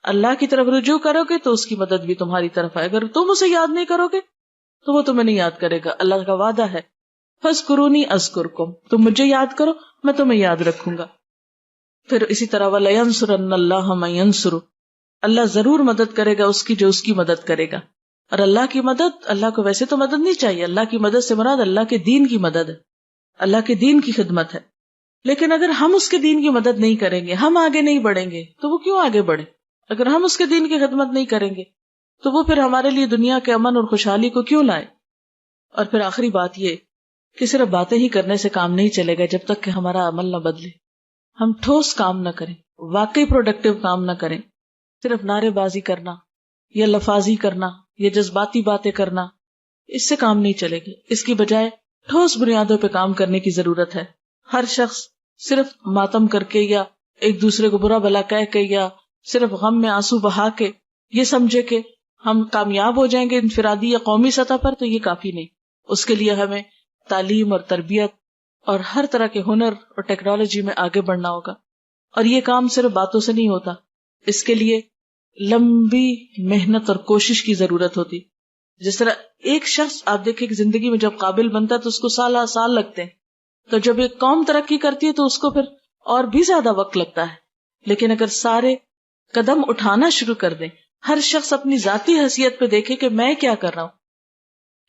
اللہ کی طرف رجوع کرو گے تو اس کی مدد بھی تمہاری طرف آئے. اگر تم اسے یاد نہیں کرو گے تو وہ تمہیں نہیں یاد کرے گا. اللہ کا وعدہ ہے فَاذْكُرُونِي أَذْكُرْكُمْ, تم مجھے یاد کرو میں تمہیں یاد رکھوں گا. پھر اسی طرح وَلَيَنْصُرَنَّ اللَّهَ مَن يَنْصُرُهُ, اللہ ضرور مدد کرے گا اس کی جو اس کی مدد کرے گا. اور اللہ کی مدد, اللہ کو ویسے تو مدد نہیں چاہیے, اللہ کی مدد سے مراد اللہ کے دین کی مدد ہے, اللہ کے دین کی خدمت ہے. لیکن اگر ہم اس کے دین کی مدد نہیں کریں گے, ہم آگے نہیں بڑھیں گے, تو وہ کیوں آگے بڑھے؟ اگر ہم اس کے دین کی خدمت نہیں کریں گے تو وہ پھر ہمارے لیے دنیا کے امن اور خوشحالی کو کیوں لائے؟ اور پھر آخری بات یہ کہ صرف باتیں ہی کرنے سے کام نہیں چلے گا جب تک کہ ہمارا عمل نہ بدلے. ہم ٹھوس کام نہ کریں, واقعی پروڈکٹیو کام نہ کریں. صرف نعرے بازی کرنا یا لفاظی کرنا یا جذباتی باتیں کرنا, اس سے کام نہیں چلے گا. اس کی بجائے ٹھوس بنیادوں پہ کام کرنے کی ضرورت ہے. ہر شخص صرف ماتم کر کے یا ایک دوسرے کو برا بھلا کہہ کے یا صرف غم میں آنسو بہا کے یہ سمجھے کہ ہم کامیاب ہو جائیں گے انفرادی یا قومی سطح پر, تو یہ کافی نہیں. اس کے لیے ہمیں تعلیم اور تربیت اور ہر طرح کے ہنر اور ٹیکنالوجی میں آگے بڑھنا ہوگا. اور یہ کام صرف باتوں سے نہیں ہوتا, اس کے لیے لمبی محنت اور کوشش کی ضرورت ہوتی. جس طرح ایک شخص آپ دیکھیں کہ زندگی میں جب قابل بنتا ہے تو اس کو سال لگتے ہیں, تو جب ایک قوم ترقی کرتی ہے تو اس کو پھر اور بھی زیادہ وقت لگتا ہے. لیکن اگر سارے قدم اٹھانا شروع کر دیں, ہر شخص اپنی ذاتی حیثیت پہ دیکھے کہ میں کیا کر رہا ہوں,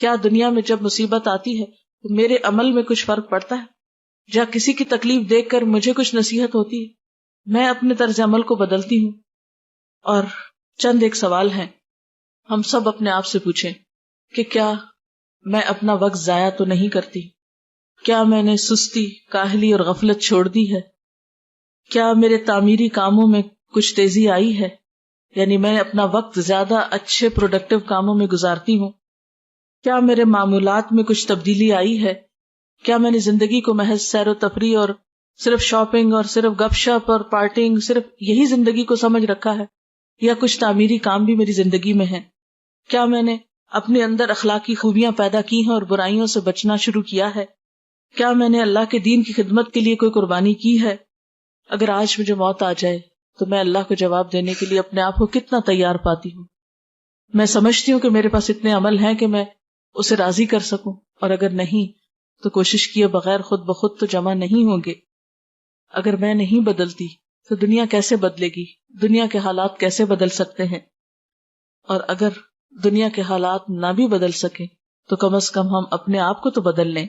کیا دنیا میں جب مصیبت آتی ہے تو میرے عمل میں کچھ فرق پڑتا ہے, یا کسی کی تکلیف دیکھ کر مجھے کچھ نصیحت ہوتی ہے, میں اپنے طرز عمل کو بدلتی ہوں. اور چند ایک سوال ہیں, ہم سب اپنے آپ سے پوچھیں کہ کیا میں اپنا وقت ضائع تو نہیں کرتی؟ کیا میں نے سستی, کاہلی اور غفلت چھوڑ دی ہے؟ کیا میرے تعمیری کاموں میں کچھ تیزی آئی ہے؟ یعنی میں اپنا وقت زیادہ اچھے پروڈکٹیو کاموں میں گزارتی ہوں؟ کیا میرے معمولات میں کچھ تبدیلی آئی ہے؟ کیا میں نے زندگی کو محض سیر و تفریح اور صرف شاپنگ اور صرف گپ شپ اور پارٹیوں صرف یہی زندگی کو سمجھ رکھا ہے, یا کچھ تعمیری کام بھی میری زندگی میں ہے؟ کیا میں نے اپنے اندر اخلاقی خوبیاں پیدا کی ہیں اور برائیوں سے بچنا شروع کیا ہے؟ کیا میں نے اللہ کے دین کی خدمت کے لیے کوئی قربانی کی ہے؟ اگر آج مجھے موت آ جائے تو میں اللہ کو جواب دینے کے لیے اپنے آپ کو کتنا تیار پاتی ہوں؟ میں سمجھتی ہوں کہ میرے پاس اتنے عمل ہیں کہ میں اسے راضی کر سکوں، اور اگر نہیں تو کوشش کیے بغیر خود بخود تو جمع نہیں ہوں گے۔ اگر میں نہیں بدلتی تو دنیا کیسے بدلے گی؟ دنیا کے حالات کیسے بدل سکتے ہیں؟ اور اگر دنیا کے حالات نہ بھی بدل سکیں تو کم از کم ہم اپنے آپ کو تو بدل لیں۔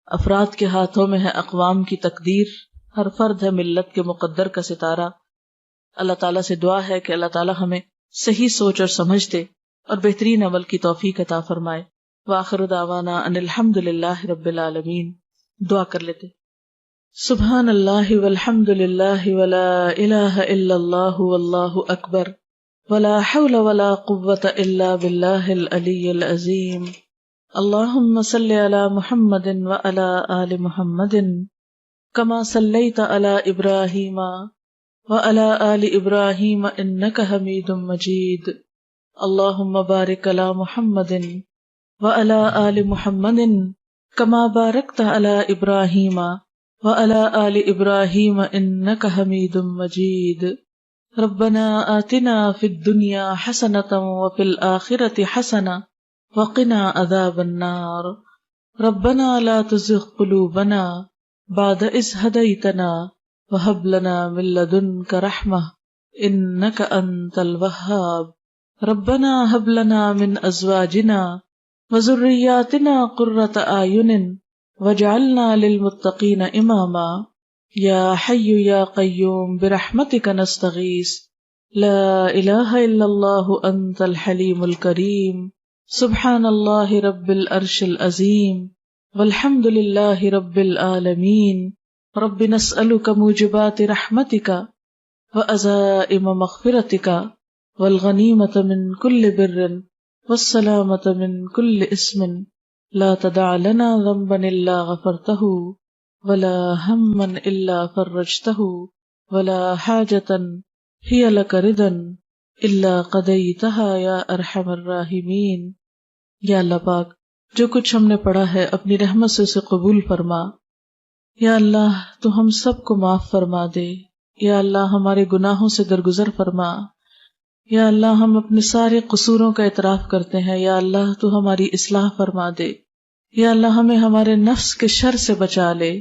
افراد کے ہاتھوں میں ہے اقوام کی تقدیر، ہر فرد ہے ملت کے مقدر کا ستارہ۔ اللہ تعالیٰ سے دعا ہے کہ اللہ تعالیٰ ہمیں صحیح سوچ اور سمجھ دے اور بہترین عمل کی توفیق عطا فرمائے۔ وآخر دعوانا ان الحمد للہ رب العالمین۔ دعا کر لیتے۔ سبحان اللہ والحمد للہ ولا الہ الا اللہ واللہ اکبر ولا حول ولا قوة الا باللہ العلی العظیم۔ اللہم صل علی محمد وعلی آل محمد کما صلیت علی ابراہیم وعلی آل ابراہیم انک حمید مجید۔ اللہم بارک علی محمد وعلی آل محمد کما بارکت علی ابراہیم وعلی آل ابراہیم انک حمید مجید۔ ربنا آتنا فی الدنیا حسنۃ وفی الآخرۃ حسنۃ وقنا عذاب النار۔ ربنا لا تزغ قلوبنا بعد اذ ہدیتنا وہب لنا من لدنک رحمۃ انک انت الوہاب۔ ربنا ہب لنا من ازواجنا وذریاتنا قرۃ اعین وجعلنا للمتقین اماما۔ یا حی یا قیوم برحمتک نستغیث لا الہ الا اللہ انت الحلیم الکریم۔ سبحان اللہ رب العرش العظیم والحمد للہ رب العالمین۔ رب نسألک موجبات رحمتک وعزائم مغفرتک والغنیمۃ من کل بر والسلامۃ من کل اسم لا تدع لنا ذنبا الا غفرتہ ولا ہما الا فرجتہ ولا حاجة ہی لک رضا الا قضیتہا یا ارحم الراحمین۔ یا اللہ پاک، جو کچھ ہم نے پڑھا ہے اپنی رحمت سے اسے قبول فرما۔ یا اللہ تو ہم سب کو معاف فرما دے۔ یا اللہ ہمارے گناہوں سے درگزر فرما۔ یا اللہ ہم اپنے سارے قصوروں کا اعتراف کرتے ہیں۔ یا اللہ تو ہماری اصلاح فرما دے۔ یا اللہ ہمیں ہمارے نفس کے شر سے بچا لے۔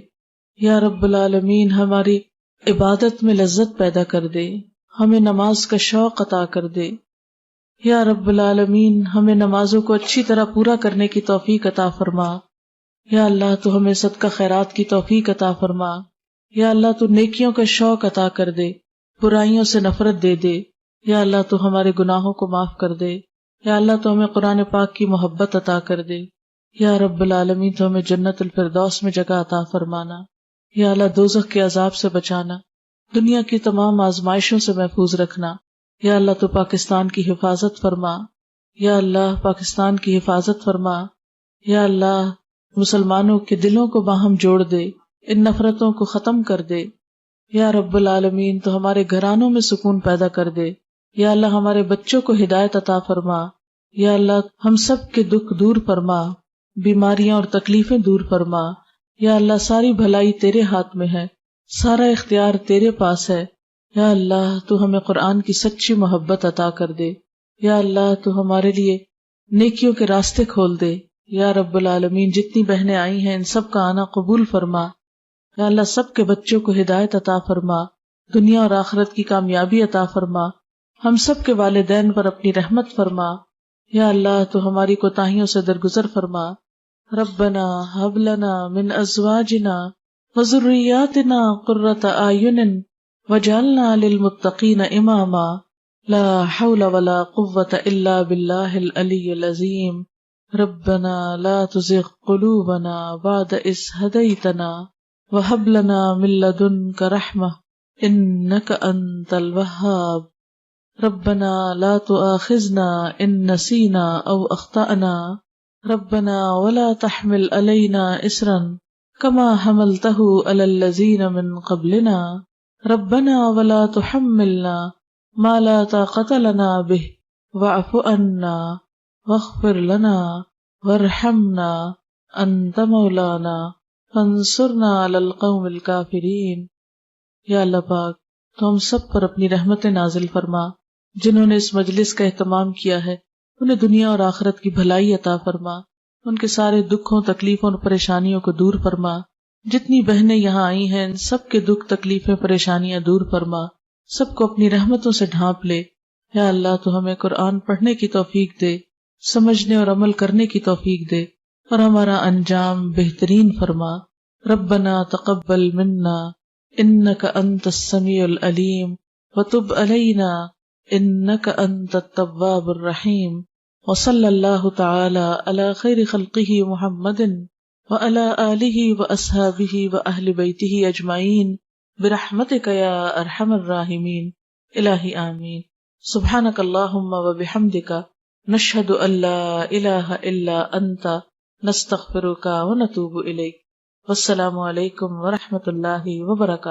یا رب العالمین ہماری عبادت میں لذت پیدا کر دے، ہمیں نماز کا شوق عطا کر دے۔ یا رب العالمین ہمیں نمازوں کو اچھی طرح پورا کرنے کی توفیق عطا فرما۔ یا اللہ تو ہمیں صدقہ خیرات کی توفیق عطا فرما۔ یا اللہ تو نیکیوں کا شوق عطا کر دے، برائیوں سے نفرت دے دے۔ یا اللہ تو ہمارے گناہوں کو معاف کر دے۔ یا اللہ تو ہمیں قرآن پاک کی محبت عطا کر دے۔ یا رب العالمین تو ہمیں جنت الفردوس میں جگہ عطا فرمانا۔ یا اللہ دوزخ کے عذاب سے بچانا، دنیا کی تمام آزمائشوں سے محفوظ رکھنا۔ یا اللہ تو پاکستان کی حفاظت فرما۔ یا اللہ پاکستان کی حفاظت فرما۔ یا اللہ مسلمانوں کے دلوں کو باہم جوڑ دے، ان نفرتوں کو ختم کر دے۔ یا رب العالمین تو ہمارے گھرانوں میں سکون پیدا کر دے۔ یا اللہ ہمارے بچوں کو ہدایت عطا فرما۔ یا اللہ ہم سب کے دکھ دور فرما، بیماریاں اور تکلیفیں دور فرما۔ یا اللہ ساری بھلائی تیرے ہاتھ میں ہے، سارا اختیار تیرے پاس ہے۔ یا اللہ تو ہمیں قرآن کی سچی محبت عطا کر دے۔ یا اللہ تو ہمارے لیے نیکیوں کے راستے کھول دے۔ یا رب العالمین جتنی بہنیں آئی ہیں ان سب کا آنا قبول فرما۔ یا اللہ سب کے بچوں کو ہدایت عطا فرما، دنیا اور آخرت کی کامیابی عطا فرما۔ ہم سب کے والدین پر اپنی رحمت فرما۔ یا اللہ تو ہماری کوتاہیوں سے درگزر فرما۔ ربنا ہب لنا من ازواجنا وذریاتنا قرۃ اعین وجعلنا للمتقین اماما۔ لا حول ولا قوة الا باللہ العلی العظیم۔ ربنا لا تزغ قلوبنا بعد اذ ہدیتنا وہب لنا من لدنک رحمۃ انک انت الوہاب۔ ربنا لا تؤاخذنا ان نسینا او اخطأنا ربنا ولا تحمل علینا اصرا کما حملته علی الذین من قبلنا ربنا ولا تحملنا ما لا طاقت لنا به واعف عنا واغفر لنا وارحمنا انت مولانا فانصرنا علی القوم الکافرین۔ یا اللہ پاک تو ہم سب پر اپنی رحمت نازل فرما، جنہوں نے اس مجلس کا اہتمام کیا ہے انہیں دنیا اور آخرت کی بھلائی عطا فرما، ان کے سارے دکھوں تکلیفوں اور پریشانیوں کو دور فرما، جتنی بہنیں یہاں آئی ہیں ان سب کے دکھ تکلیفیں پریشانیاں دور فرما، سب کو اپنی رحمتوں سے ڈھانپ لے۔ یا اللہ تو ہمیں قرآن پڑھنے کی توفیق دے، سمجھنے اور عمل کرنے کی توفیق دے، اور ہمارا انجام بہترین فرما۔ ربنا تقبل منا انک انت السمیع العلیم وتب علینا انک انت التواب الرحیم، وصلی اللہ تعالی علی خیر خلقہ محمد وعلی آلہ واصحابہ واہل بیتہ اجمعین برحمتک یا ارحم الراحمین۔ الہی آمین۔ سبحانک اللہم وبحمدک نشہد ان لا الہ الا انت نستغفرک ونتوب الیک۔ والسلام علیکم ورحمۃ اللہ وبرکاتہ۔